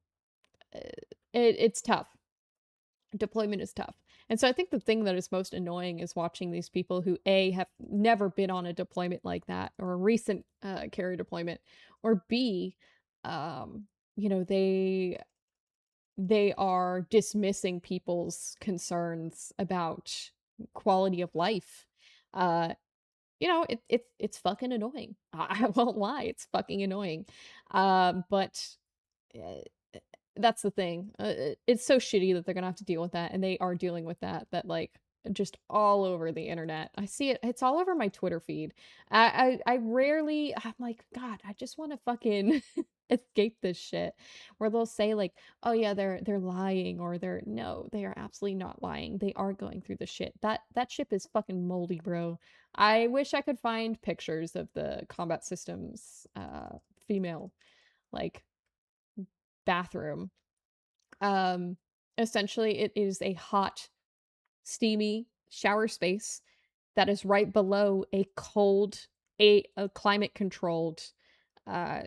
it's tough. Deployment is tough. And so I think the thing that is most annoying is watching these people who A, have never been on a deployment like that, or a recent carrier deployment, or B, you know, they are dismissing people's concerns about quality of life. Uh, you know, it's fucking annoying. I won't lie, it's fucking annoying. But uh, that's the thing. It's so shitty that they're gonna have to deal with that, and they are dealing with that. That like just all over the internet. I see it. It's all over my Twitter feed. I rarely. I'm like, God, I just want to fucking escape this shit. Where they'll say like, oh yeah, they're lying, or they're no, they are absolutely not lying. They are going through the shit. That ship is fucking moldy, bro. I wish I could find pictures of the combat systems female like bathroom. Um, Essentially, it is a hot, steamy shower space that is right below a cold, a climate controlled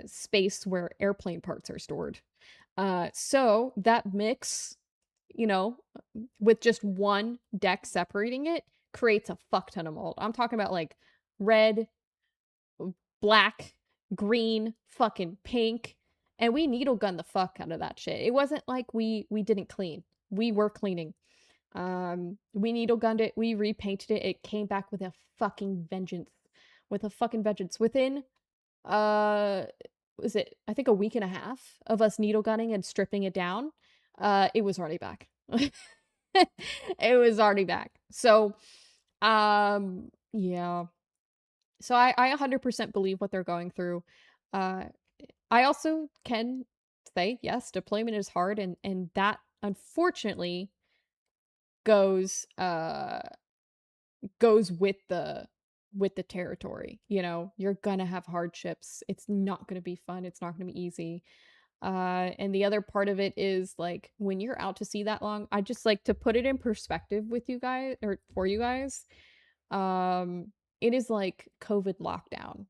space where airplane parts are stored. So that mix, you know, with just one deck separating it, creates a fuck ton of mold. I'm talking about like red, black, green, fucking pink, and we needle gun the fuck out of that shit. It wasn't like we didn't clean. We were cleaning. We needle gunned it, we repainted it. It came back with a fucking vengeance. With a fucking vengeance. Within uh was it I think a week and a half of us needle gunning and stripping it down, it was already back. It was already back. So yeah, so I 100% believe what they're going through. Uh, I also can say, yes, deployment is hard, and that unfortunately goes goes with the territory. You know, you're gonna have hardships. It's not gonna be fun. It's not gonna be easy. And the other part of it is like when you're out to sea that long, I just like to put it in perspective with you guys or for you guys. Um, it is like COVID lockdown.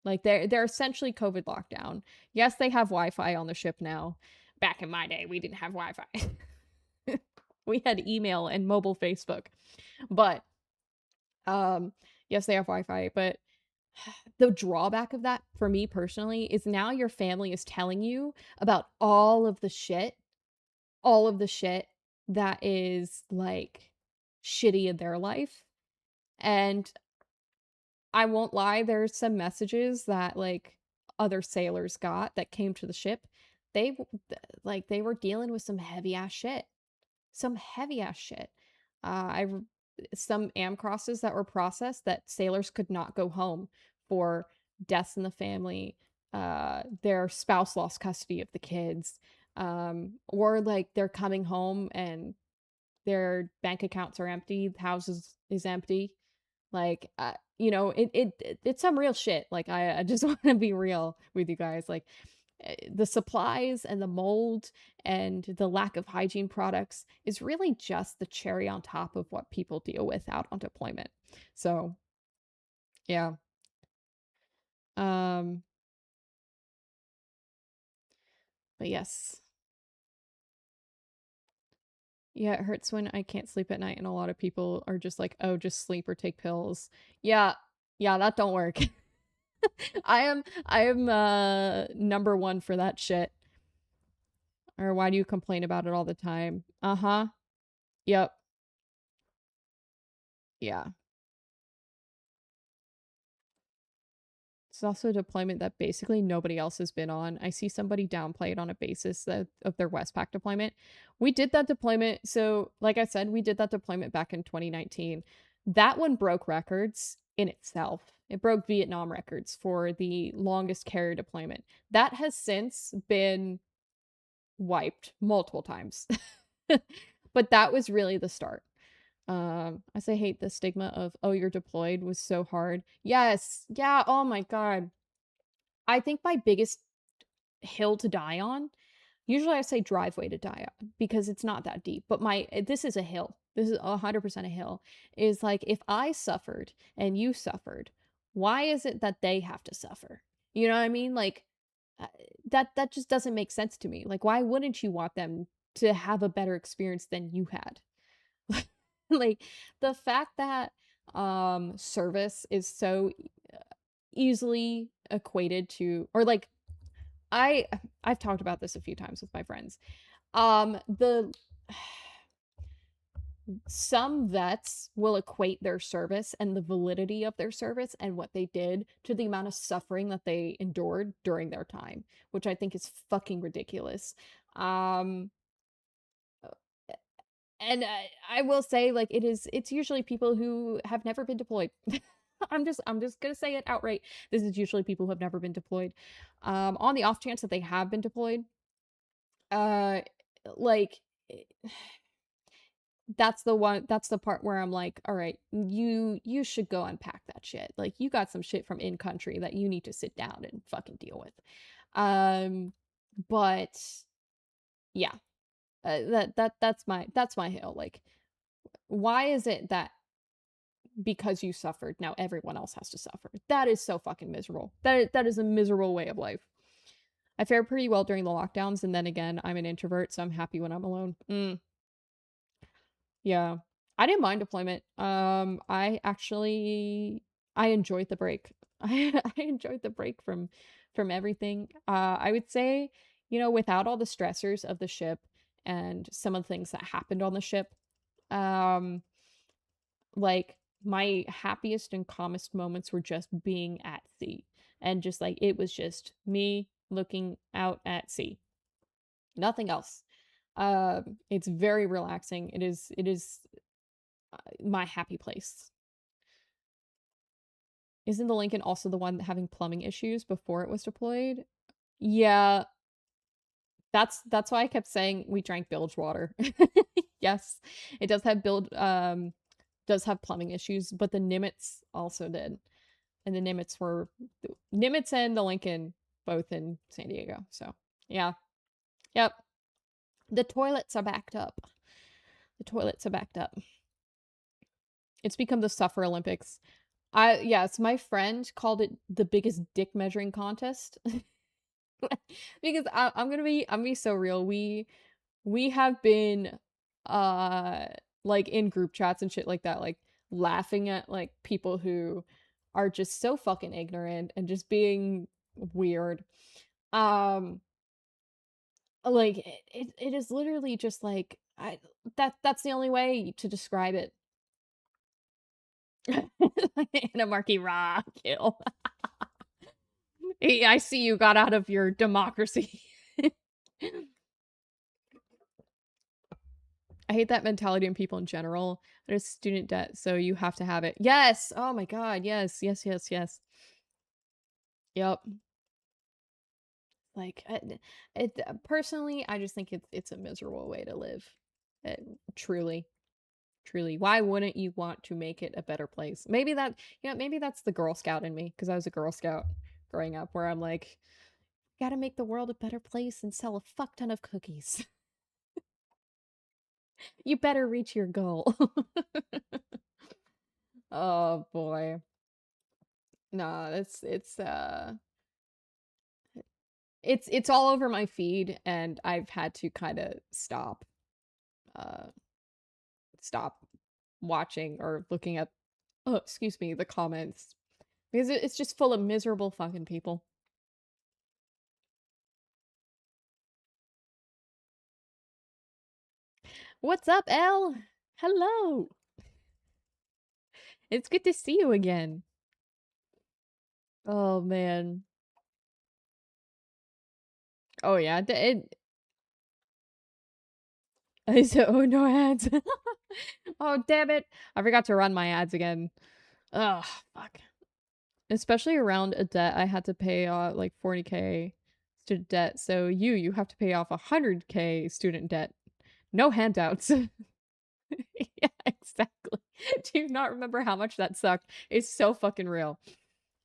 Like they're essentially COVID lockdown. Yes, they have Wi-Fi on the ship now. Back in my day, we didn't have Wi-Fi. We had email and mobile Facebook. But yes, they have Wi-Fi, but the drawback of that for me personally is now your family is telling you about all of the shit that is like shitty in their life. And I won't lie, there's some messages that like other sailors got that came to the ship. Like they were dealing with some heavy ass shit. Some heavy ass shit. Some am crosses that were processed that sailors could not go home for deaths in the family, their spouse lost custody of the kids, or like they're coming home and their bank accounts are empty, the house is empty. Like, you know, it's some real shit. Like, I just want to be real with you guys. Like, The supplies and the mold and the lack of hygiene products is really just the cherry on top of what people deal with out on deployment. So, yeah. Um, but yes. Yeah, it hurts when I can't sleep at night and a lot of people are just like, "Oh, just sleep or take pills." Yeah. Yeah, that don't work. I am number 1 for that shit. Or why do you complain about it all the time? Uh-huh. Yep. Yeah. It's also a deployment that basically nobody else has been on. I see somebody downplay it on a basis of their Westpac deployment. We did that deployment. So, like I said, we did that deployment back in 2019. That one broke records in itself. It broke Vietnam records for the longest carrier deployment. That has since been wiped multiple times. But that was really the start. As I hate the stigma of, oh, you're deployed was so hard. Yes. Yeah. Oh my God. I think my biggest hill to die on, usually I say driveway to die on because it's not that deep, but this is a hill. This is 100% a hill. Is like if I suffered and you suffered, why is it that they have to suffer? You know what I mean? Like uh, that just doesn't make sense to me. Like why wouldn't you want them to have a better experience than you had? Like the fact that service is so easily equated to, or like I I've talked about this a few times with my friends. The some vets will equate their service and the validity of their service and what they did to the amount of suffering that they endured during their time, which I think is fucking ridiculous. Um and I will say like it's usually people who have never been deployed. I'm just gonna say it outright. This is usually people who have never been deployed. On the off chance that they have been deployed, uh like eh, that's the part where I'm like, all right, you should go unpack that shit. Like you got some shit from in country that you need to sit down and fucking deal with. Um but yeah, that's my hill. Like why is it that because you suffered now everyone else has to suffer? That is so fucking miserable. That is a miserable way of life. I fared pretty well during the lockdowns, and then again, I'm an introvert, so I'm happy when I'm alone. Yeah. I didn't mind deployment. I enjoyed the break. I enjoyed the break from everything. I would say, without all the stressors of the ship and some of the things that happened on the ship, um, like my happiest and calmest moments were just being at sea. And just like it was just me looking out at sea. Nothing else. It's very relaxing. It is my happy place. Isn't the Lincoln also the one having plumbing issues before it was deployed? Yeah, that's why I kept saying we drank bilge water. Yes, it does have plumbing issues, but the Nimitz also did. And the Nimitz and the Lincoln both in San Diego. So, yeah. Yep. The toilets are backed up. The toilets are backed up. It's become the Suffer Olympics. Yes, my friend called it the biggest dick measuring contest. Because I'm gonna be so real. We have been uh like in group chats and shit like that, like laughing at like people who are just so fucking ignorant and just being weird. Um like it is literally just like that's the only way to describe it. In a Marky Raw kill. Hey, I see you got out of your democracy. I hate that mentality in people in general. There's student debt, so you have to have it. Yes. Oh my God. Yes. Yes. Yes. Yes. Yep. Like, personally, I just think it's a miserable way to live. Uh, truly, truly. Why wouldn't you want to make it a better place? Maybe that's the Girl Scout in me because I was a Girl Scout growing up, where I'm like, Gotta make the world a better place and sell a fuck ton of cookies. You better reach your goal. Oh boy. No, it's all over my feed and I've had to kind of uh stop watching or looking at excuse me, the comments because it's just full of miserable fucking people. What's up, Elle? Hello. It's good to see you again. Oh man. Oh yeah, I said, oh no ads. Oh damn it. I forgot to run my ads again. Oh fuck. Especially around a debt I had to pay like 40K student debt. So you have to pay off 100K student debt. No handouts. Yeah, exactly. Do you not remember how much that sucked? It's so fucking real.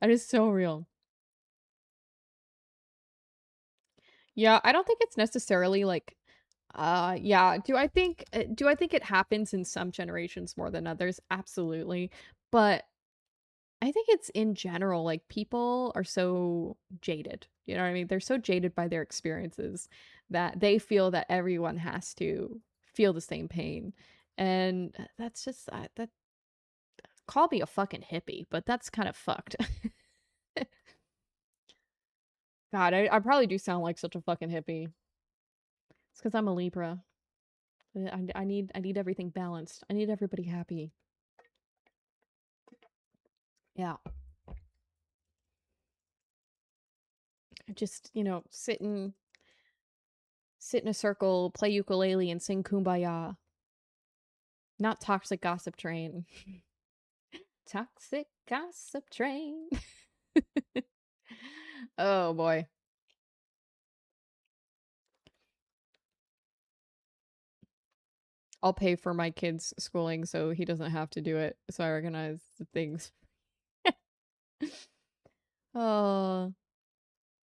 That is so real. Yeah, I don't think it's necessarily like yeah, do I think it happens in some generations more than others? Absolutely. But I think it's in general like people are so jaded. You know what I mean? They're so jaded by their experiences that they feel that everyone has to feel the same pain. And that's just that call me a fucking hippie, but that's kind of fucked. God, I probably do sound like such a fucking hippie. It's because I'm a Libra. I need everything balanced. I need everybody happy. Yeah. Just, you know, sit in a circle, play ukulele and sing Kumbaya. Not toxic gossip train. Toxic gossip train. Oh boy. I'll pay for my kid's schooling so he doesn't have to do it. So I organize the things. Oh,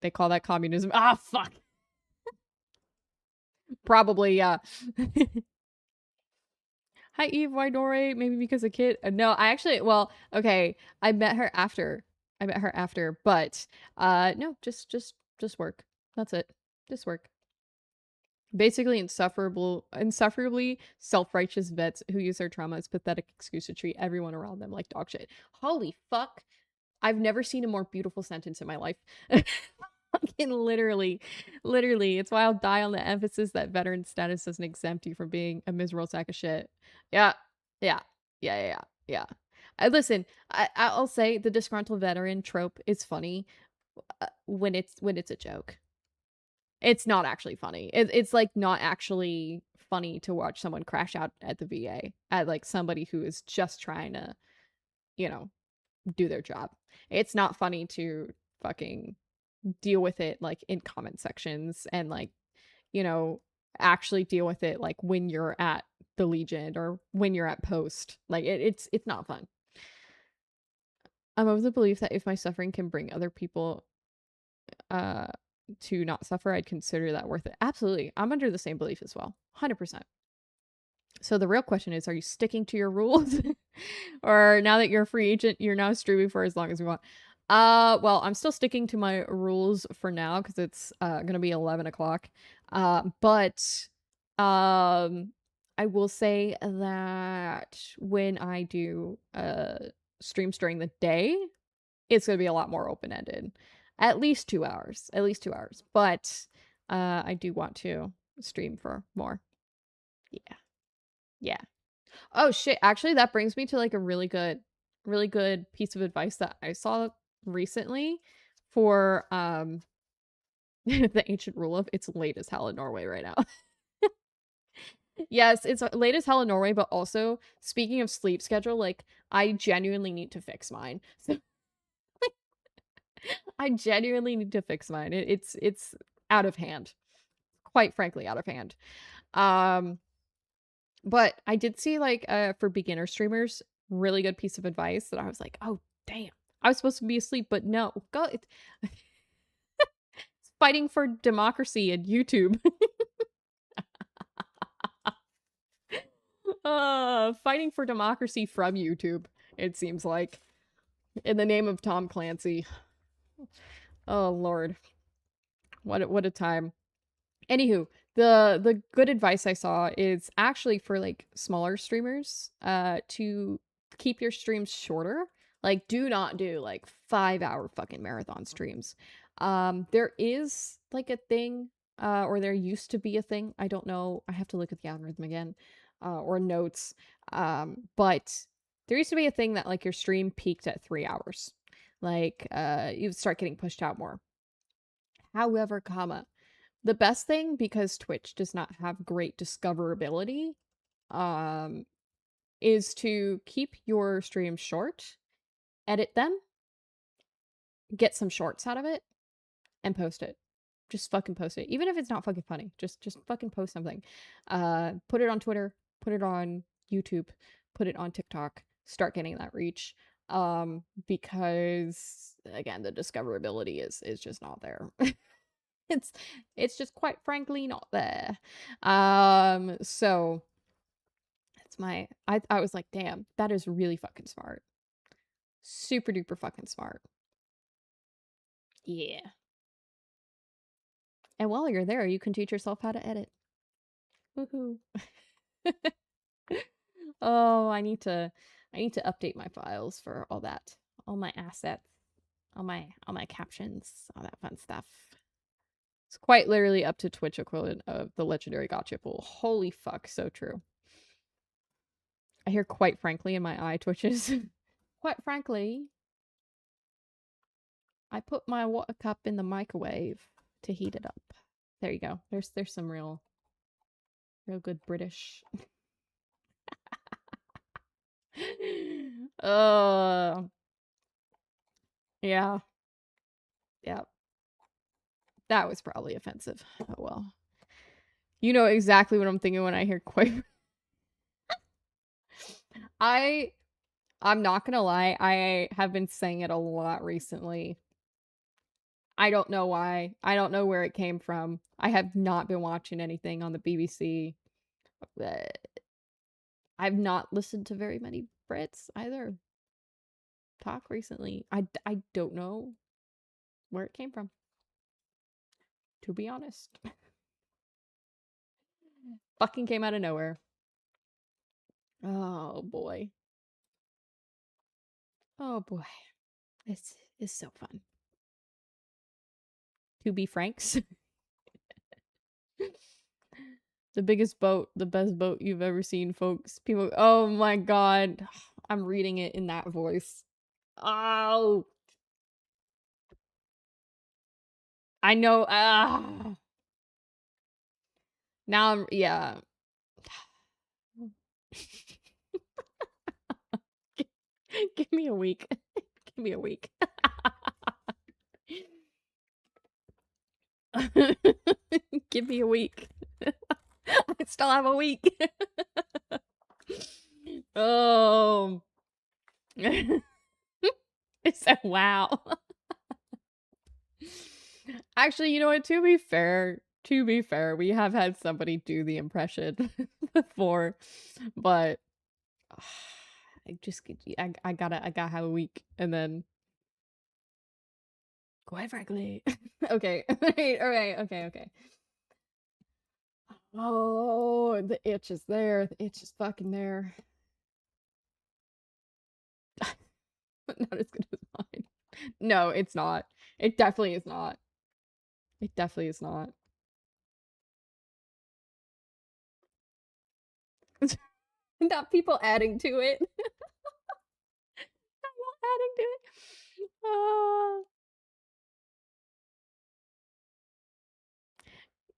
they call that communism. Ah, fuck. Probably, yeah. Hi, Eve Wydore. Maybe because a kid. No, I actually, well, okay. I met her after. I met her after, but no, just work. That's it. Just work. Basically, insufferably self-righteous vets who use their trauma as pathetic excuse to treat everyone around them like dog shit. Holy fuck. I've never seen a more beautiful sentence in my life. Fucking literally. It's why I'll die on the emphasis that veteran status doesn't exempt you from being a miserable sack of shit. Yeah, yeah, yeah. Listen, I'll say the disgruntled veteran trope is funny when it's a joke. It's not actually funny. It's like not actually funny to watch someone crash out at the VA at like somebody who is just trying to, you know, do their job. It's not funny to fucking deal with it like in comment sections and like, you know, actually deal with it like when you're at the Legion or when you're at post. Like it's not fun. I'm of the belief that if my suffering can bring other people uh to not suffer, I'd consider that worth it. Absolutely. I'm under the same belief as well. 100%. So the real question is, are you sticking to your rules? Or now that you're a free agent, you're now streaming for as long as you want? Well, I'm still sticking to my rules for now because it's gonna be 11 o'clock. But I will say that when I do streams during the day, it's gonna be a lot more open-ended. At least 2 hours. At least 2 hours. But I do want to stream for more. Yeah. Yeah. Oh shit, actually that brings me to like a really good piece of advice that I saw recently for the ancient rule of it's late as hell in Norway right now. Yes, it's late as hell in Norway, but also speaking of sleep schedule, like I genuinely need to fix mine. So I genuinely need to fix mine. It's out of hand. Quite frankly, out of hand. Um But I did see like for beginner streamers, really good piece of advice that I was like, oh damn. I was supposed to be asleep, but no. Go it's Fighting for democracy and YouTube. Fighting for democracy from YouTube, it seems like. In the name of Tom Clancy. Oh, Lord. What a time. Anywho, the good advice I saw is actually for like smaller streamers, to keep your streams shorter. Like, do not do like 5-hour fucking marathon streams. There is like a thing, or there used to be a thing. I don't know. I have to look at the algorithm again, or notes. But there used to be a thing that like your stream peaked at 3 hours. Like, you would start getting pushed out more. However, the best thing, because Twitch does not have great discoverability, um, is to keep your streams short, edit them, get some shorts out of it, and post it. Just fucking post it. Even if it's not fucking funny. Just fucking post something. Put it on Twitter, put it on YouTube, put it on TikTok. Start getting that reach. Because again, the discoverability is just not there. It's it's just quite frankly not there. So that's I was like, damn, that is really fucking smart. Super duper fucking smart. Yeah. And while you're there, you can teach yourself how to edit. Woohoo. Oh, I need to update my files for all that. All my assets, all my captions, all that fun stuff. It's quite literally up to Twitch equivalent of the legendary gotcha pool. Holy fuck, so true. I hear quite frankly in my eye twitches. Quite frankly, I put my water cup in the microwave to heat it up. There you go. There's some real good British. uh yeah. Yeah. That was probably offensive. Oh well. You know exactly what I'm thinking when I hear quite I'm not gonna lie, I have been saying it a lot recently. I don't know why. I don't know where it came from. I have not been watching anything on the BBC. Uh, I've not listened to very many Brits either talk recently. I don't know where it came from, to be honest. Fucking came out of nowhere. Oh boy. Oh boy. This is so fun. To be franks. The biggest boat, the best boat you've ever seen, folks. People, oh my god. I'm reading it in that voice. Oh. I know. Now I'm, yeah. Give me a week. Give me a week. Give me a week. I still have a week. Oh. It's a wow. Actually, you know what? To be fair, we have had somebody do the impression before, but I just I gotta have a week, and then quite frankly, okay, all right, okay. Oh, the itch is there. The itch is fucking there. Not as good as mine. No, it's not. It definitely is not. It definitely is not. Not people adding to it. Not adding to it.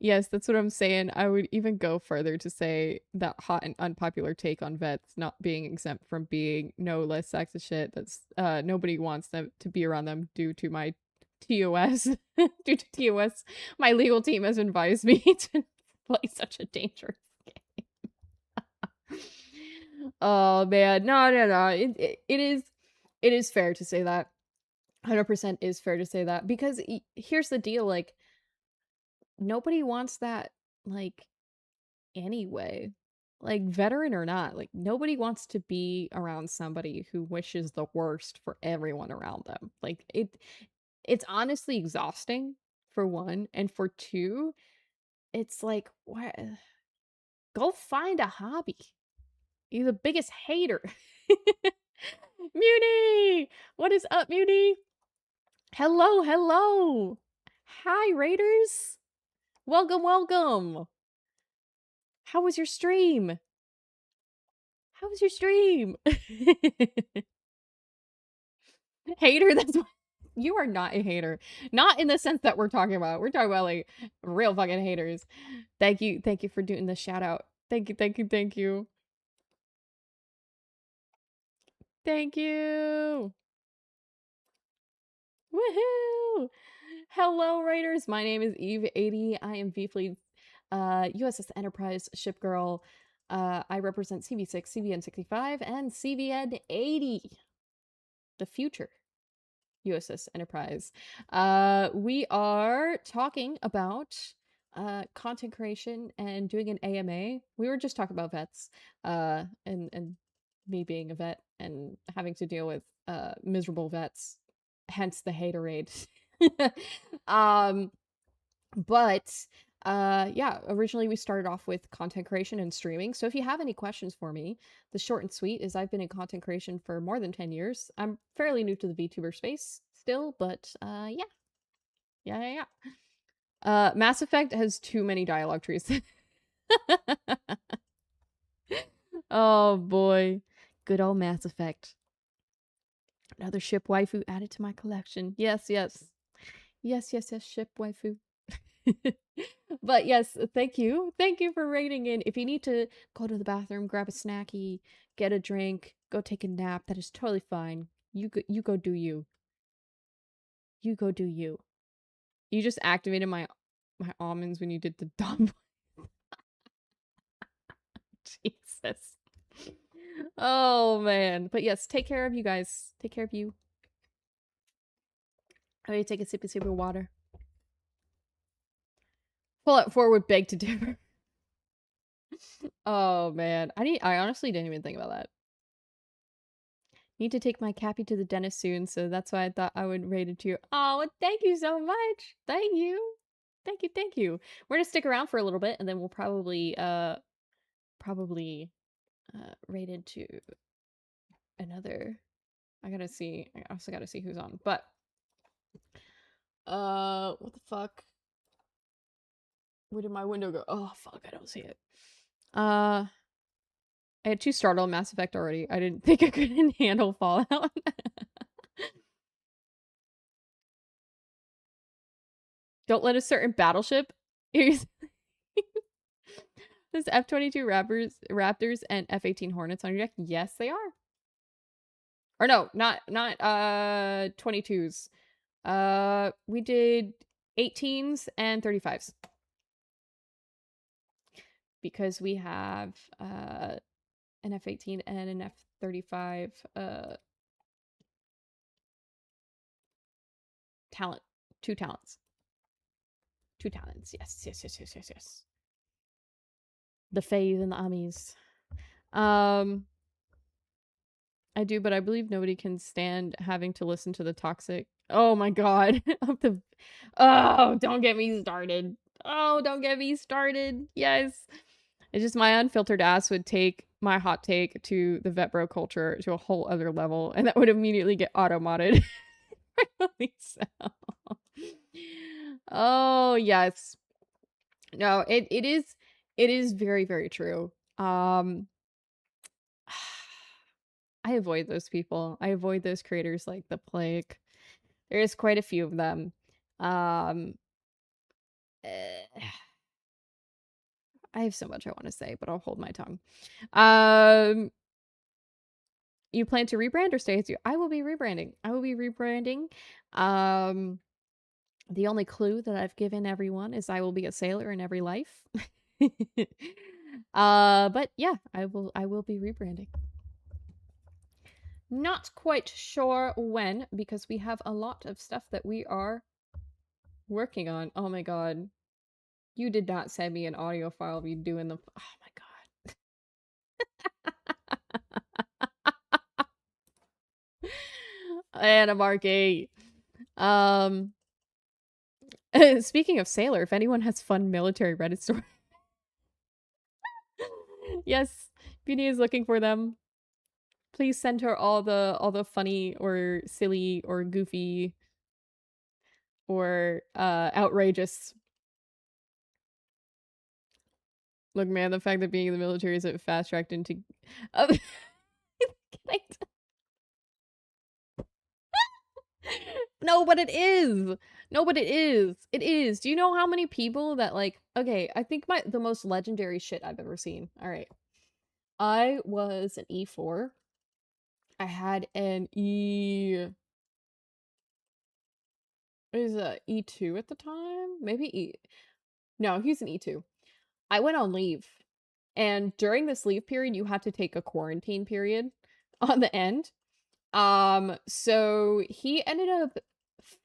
Yes, that's what I'm saying. I would even go further to say that hot and unpopular take on vets not being exempt from being no less sexist shit. That's nobody wants them to be around them due to my TOS. Due to TOS, my legal team has advised me to play such a dangerous game. Oh man, no. It is fair to say that. 100% is fair to say that because here's the deal, like nobody wants that, like, anyway. Like, veteran or not, like, nobody wants to be around somebody who wishes the worst for everyone around them. Like, it's honestly exhausting, for one, and for two, it's like, what go find a hobby. You're the biggest hater. Muty! What is up, Muty? Hello, hello! Hi, Raiders! Welcome, welcome! How was your stream? How was your stream? Hater, that's what you are not a hater. Not in the sense that we're talking about. We're talking about, like, real fucking haters. Thank you for doing the shout out. Thank you, thank you, thank you. Thank you! Woohoo! Hello, Raiders. My name is Eve80. I am VFleet's USS Enterprise ship girl. I represent CV6, CVN65, and CVN80, the future USS Enterprise. We are talking about content creation and doing an AMA. We were just talking about vets, and me being a vet and having to deal with miserable vets, hence the haterade. um, but yeah, originally we started off with content creation and streaming. So if you have any questions for me, the short and sweet is I've been in content creation for more than 10 years. I'm fairly new to the VTuber space still, but yeah. Yeah. Mass Effect has too many dialogue trees. Oh boy. Good old Mass Effect. Another ship waifu added to my collection. Yes. Yes, ship waifu. But yes, thank you. Thank you for rating in. If you need to go to the bathroom, grab a snacky, get a drink, go take a nap, that is totally fine. You go do you. You go do you. You just activated my almonds when you did the dumb. Jesus. Oh man. But yes, take care of you guys. Take care of you. I'm gonna take a sip of water. Pull it forward, beg to differ. Oh man. I honestly didn't even think about that. Need to take my Cappy to the dentist soon, so that's why I thought I would rate it to you. Oh, well, thank you so much. Thank you. Thank you. We're gonna stick around for a little bit and then we'll probably rate it to another. I gotta see. I also gotta see who's on. But what the fuck? Where did my window go? Oh fuck, I don't see it. I had 2 startled on Mass Effect already. I didn't think I could handle Fallout. Don't let a certain battleship. There's F-22 Raptors and F-18 Hornets on your deck. Yes, they are. Or no, not 22s. We did 18s and 35s. Because we have an F-18 and an F-35 talent. 2 talents. 2 talents. Yes. The Fays and the Amis. I do, but I believe nobody can stand having to listen to the toxic. Oh my god. Oh, don't get me started. Oh, don't get me started. Yes. It's just my unfiltered ass would take my hot take to the vet bro culture to a whole other level, and that would immediately get auto-modded. Oh, yes. No, it is very, very true. I avoid those people. I avoid those creators like the plague. There is quite a few of them. Eh, I have so much I want to say, but I'll hold my tongue. You plan to rebrand or stay as you? I will be rebranding. The only clue that I've given everyone is I will be a sailor in every life. But yeah, I will be rebranding. Not quite sure when, because we have a lot of stuff that we are working on. Oh my god. You did not send me an audio file of you doing the oh my god. Anna Markey. Um, speaking of Sailor, if anyone has fun military Reddit stories, yes, Beanie is looking for them. Please send her all the funny or silly or goofy or outrageous. Look, man, the fact that being in the military isn't fast tracked into. Uh, no, but it is. No, but it is. It is. Do you know how many people that like? Okay, I think the most legendary shit I've ever seen. All right, I was an E4. I had an is a E2 at the time, maybe No, he's an E2. I went on leave. And during this leave period, you have to take a quarantine period on the end. So he ended up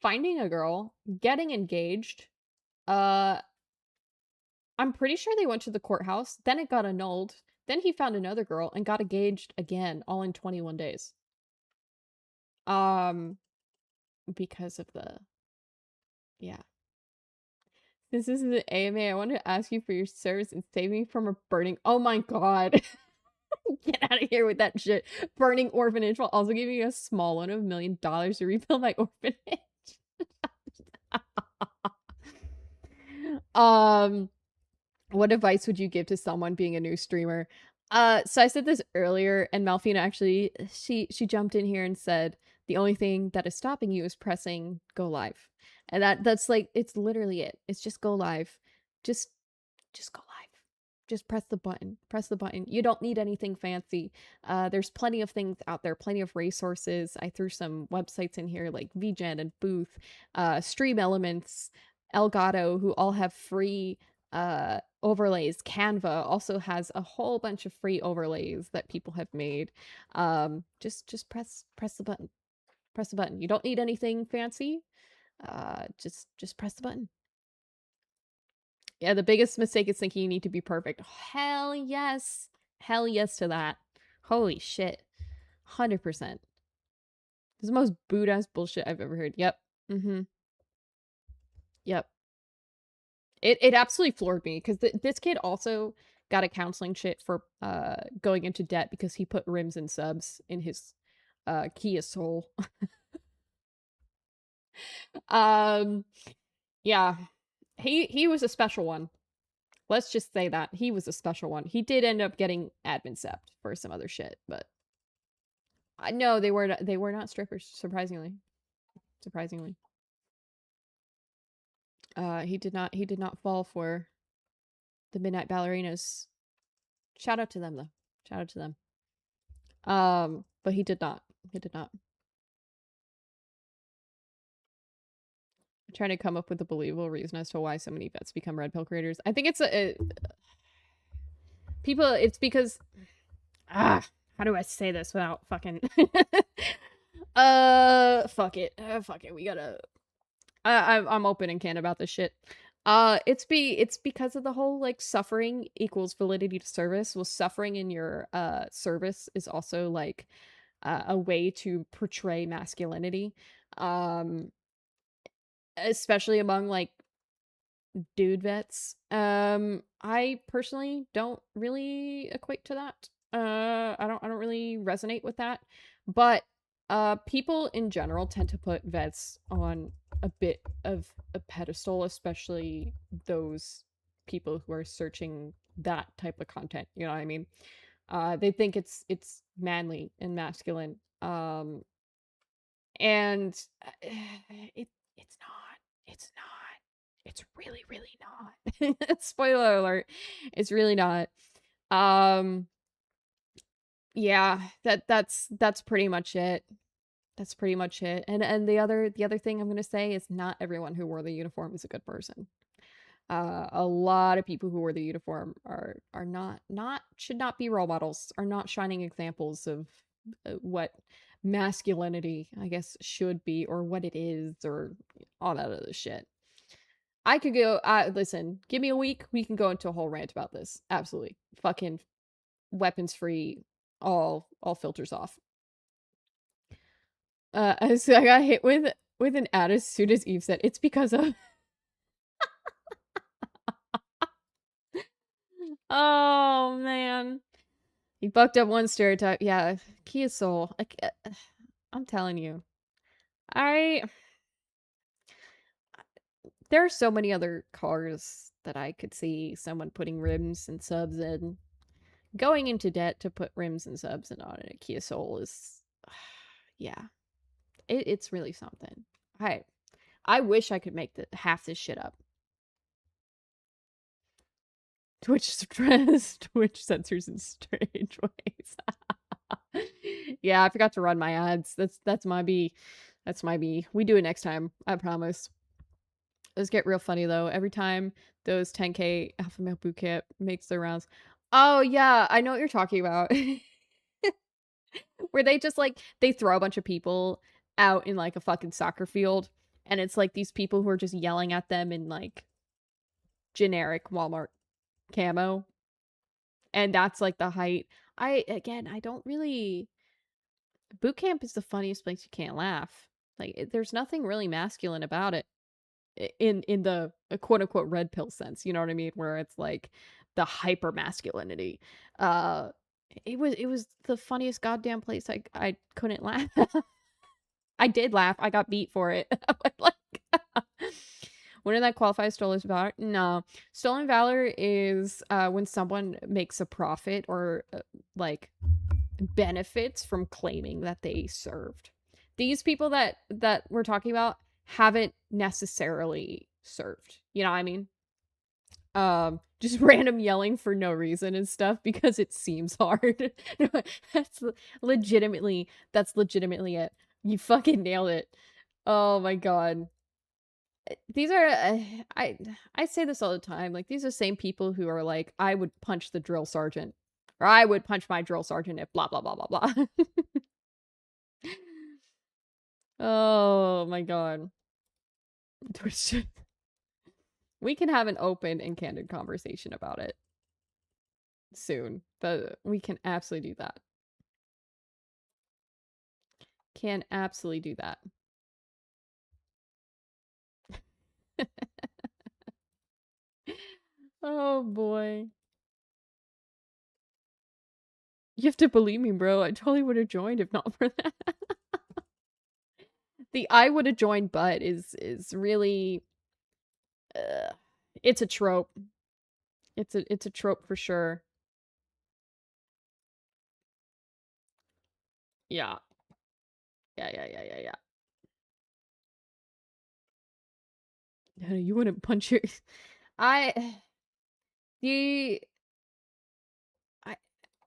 finding a girl, getting engaged. Uh, I'm pretty sure they went to the courthouse. Then it got annulled. Then he found another girl and got engaged again, all in 21 days. Um, because of the yeah. Since this is an AMA, I wanted to ask you for your service and save me from a burning. Oh my god. Get out of here with that shit. Burning orphanage while also giving you a small loan of $1 million to rebuild my orphanage. um, what advice would you give to someone being a new streamer? So I said this earlier, and Malfina actually she jumped in here and said the only thing that is stopping you is pressing go live. And that's like it's literally it. It's just go live. Just just go live. Just press the button. Press the button. You don't need anything fancy. There's plenty of things out there, plenty of resources. I threw some websites in here like VGen and Booth, Stream Elements, Elgato, who all have free overlays. Canva also has a whole bunch of free overlays that people have made. Just press the button. Press the button. You don't need anything fancy. Just press the button. Yeah, the biggest mistake is thinking you need to be perfect. Hell yes. Hell yes to that. Holy shit. 100%. This is the most boot ass bullshit I've ever heard. Yep. Mm-hmm. Yep. It absolutely floored me because this kid also got a counseling shit for going into debt because he put rims and subs in his Kia Soul. um yeah. He was a special one. Let's just say that he was a special one. He did end up getting admin sept for some other shit, but no, they were not strippers, surprisingly. Surprisingly. He did not fall for the Midnight Ballerinas. Shout out to them though. Shout out to them. But he did not. He did not. I'm trying to come up with a believable reason as to why so many vets become red pill creators. I think it's people it's because how do I say this without fucking fuck it. Fuck it. We gotta I'm open and candid about this shit. It's because of the whole like suffering equals validity to service. Well, suffering in your service is also like a way to portray masculinity. Um, especially among like dude vets. I personally don't really equate to that. I don't really resonate with that. But people in general tend to put vets on a bit of a pedestal, especially those people who are searching that type of content, you know what I mean? They think it's manly and masculine. And it's not. It's not. It's really, really not. Spoiler alert. It's really not. Um yeah, that's pretty much it. That's pretty much it. And the other thing I'm going to say is not everyone who wore the uniform is a good person. A lot of people who wear the uniform are not should not be role models, are not shining examples of what masculinity, I guess, should be or what it is or all that other shit. I could go listen, give me a week, we can go into a whole rant about this. Absolutely. Fucking weapons free, all filters off. So I got hit with an ad as soon as Eve said, "It's because of." Oh, man. He bucked up one stereotype. Yeah, Kia Soul. Like, I'm telling you. I There are so many other cars that I could see someone putting rims and subs in. Going into debt to put rims and subs in on a Kia Soul is, yeah, it's really something. I I wish I could make half this shit up. Twitch stress, Twitch censors in strange ways. Yeah, I forgot to run my ads. That's my B. That's my B. We do it next time. I promise. Those get real funny though. Every time those 10K Alpha Male Boot Camp makes their rounds. Oh yeah, I know what you're talking about. Where they just like they throw a bunch of people out in like a fucking soccer field, and it's like these people who are just yelling at them in like generic Walmart camo, and that's like the height. I don't really. Boot camp is the funniest place you can't laugh. Like there's nothing really masculine about it in the quote unquote red pill sense. You know what I mean? Where it's like the hyper masculinity. Uh, it was the funniest goddamn place. I couldn't laugh. I did laugh. I got beat for it. But like, when did that qualify as stolen valor? No, stolen valor is when someone makes a profit or like benefits from claiming that they served. These people that we're talking about haven't necessarily served. You know what I mean? Just random yelling for no reason and stuff because it seems hard. No, that's legitimately it. You fucking nailed it. Oh my god. These are I I say this all the time. Like these are the same people who are like, I would punch the drill sergeant, or I would punch my drill sergeant if blah blah blah blah blah. Oh my god. We can have an open and candid conversation about it soon, but we can absolutely do that. Can absolutely do that. Oh boy. You have to believe me, bro. I totally would have joined if not for that. The I would have joined but is really it's a trope. It's a trope for sure. Yeah. Yeah. No, you wouldn't punch your I the I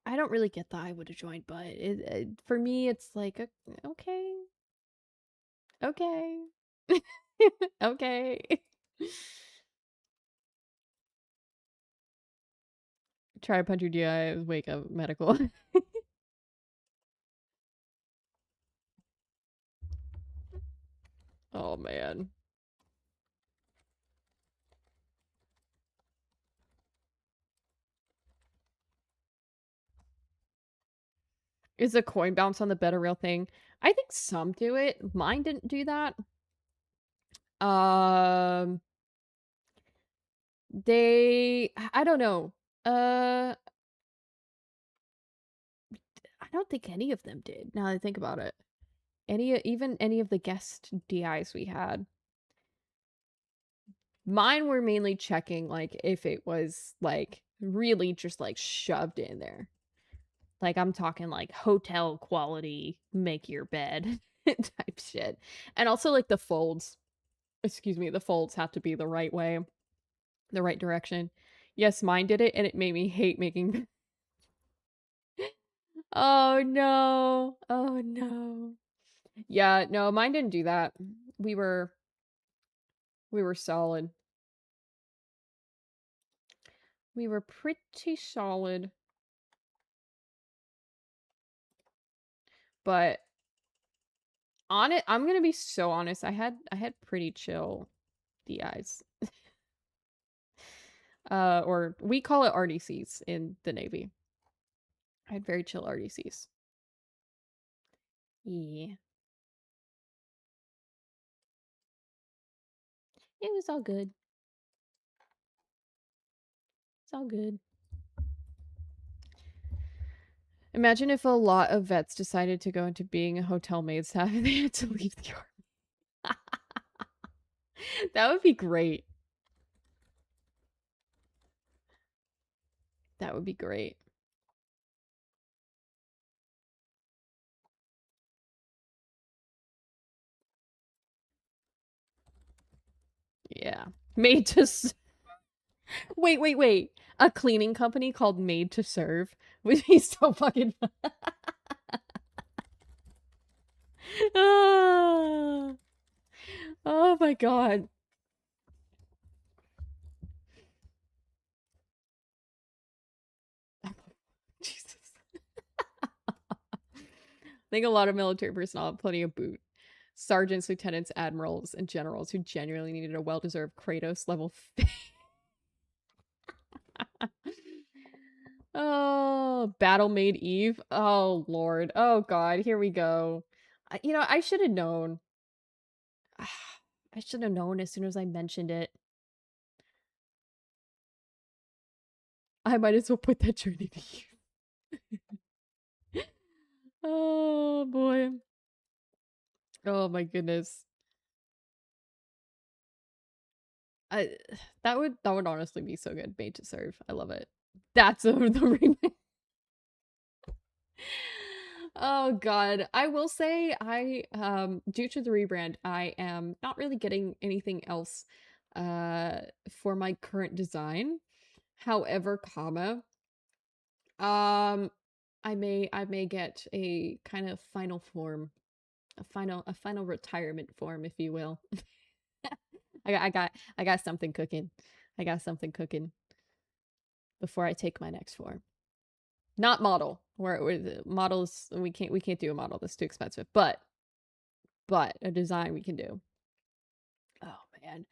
I don't really get the I would have joined, but for me it's like okay. Okay. Okay. Try to punch your DI, wake up medical. Oh man. Is a coin bounce on the bet a real thing? I think some do it. Mine didn't do that. Um I don't know. I don't think any of them did, now that I think about it. Even any of the guest DIs we had. Mine were mainly checking like if it was like really just like shoved in there. Like I'm talking like hotel quality, make your bed type shit. And also like the folds. Excuse me, the folds have to be the right way, the right direction. Yes, mine did it and it made me hate making. Oh no. Oh no. Yeah, no, mine didn't do that. We were we were solid. We were pretty solid. But on it, I'm gonna be so honest. I had pretty chill DIs. Or we call it RDCs in the Navy. I had very chill RDCs. Yeah. It was all good. It's all good. Imagine if a lot of vets decided to go into being a hotel maid staff and they had to leave the army. That would be great. That would be great. Yeah. Made to wait. A cleaning company called Made to Serve would be so fucking fun. Ah. Oh my god. Jesus. I think a lot of military personnel have plenty of boot. Sergeants, lieutenants, admirals, and generals who genuinely needed a well-deserved Kratos level Oh, Battle Maid Eve. Oh, Lord. Oh, God. Here we go. I should have known. I should have known as soon as I mentioned it. I might as well put that journey to you. Oh, boy. Oh, my goodness. I that would honestly be so good. Made to Serve. I love it. That's the remake. Oh god. I will say due to the rebrand, I am not really getting anything else for my current design. However, um I may get a kind of final form, a final retirement form, if you will. I got something cooking. I got something cooking before I take my next form. Not model. Where the models we can't do a model. That's too expensive. But a design we can do. Oh man.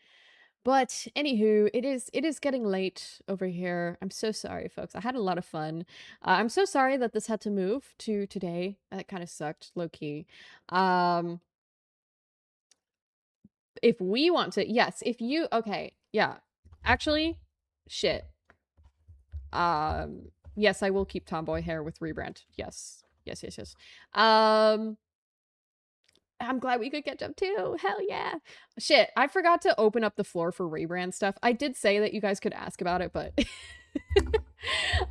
But anywho, it is getting late over here. I'm so sorry, folks. I had a lot of fun. I'm so sorry that this had to move to today. That kind of sucked, low key. Um, if we want to, yes. If you okay, yeah. Actually, shit. Yes, I will keep tomboy hair with rebrand. Yes, yes, yes, yes. I'm glad we could catch up too. Hell yeah. Shit, I forgot to open up the floor for rebrand stuff. I did say that you guys could ask about it, but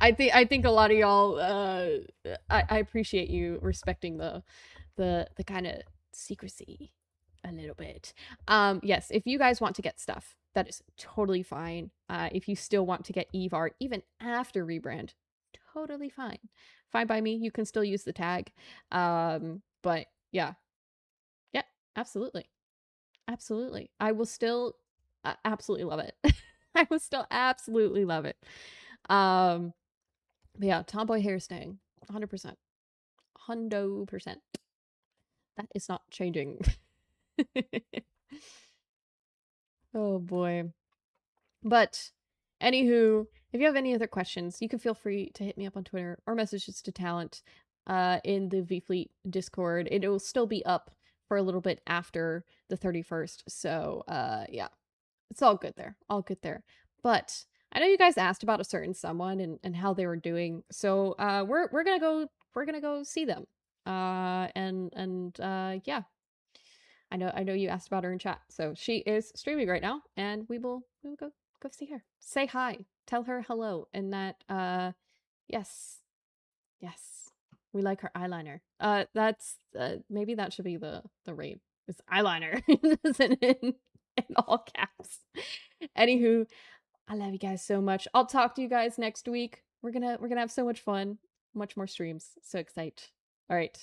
I think a lot of y'all I appreciate you respecting the kind of secrecy a little bit. Yes, if you guys want to get stuff, that is totally fine. If you still want to get Eve art even after rebrand, totally fine. Fine by me. You can still use the tag. But yeah, yeah, absolutely. Absolutely. I will still absolutely love it. I will still absolutely love it. Um, but yeah, tomboy hair staying 100%. 100%. That is not changing. Oh boy. But anywho, if you have any other questions, you can feel free to hit me up on Twitter or messages to Talent in the VFleet Discord. It will still be up for a little bit after the 31st. So yeah, it's all good there. All good there. But I know you guys asked about a certain someone and how they were doing. So we're gonna go see them. And yeah, I know you asked about her in chat. So she is streaming right now, and we will go see her. Say hi. Tell her hello, and that yes. Yes. We like her eyeliner. That's maybe that should be the rate. It's eyeliner in all caps. Anywho, I love you guys so much. I'll talk to you guys next week. We're gonna have so much fun. Much more streams. So excited. All right.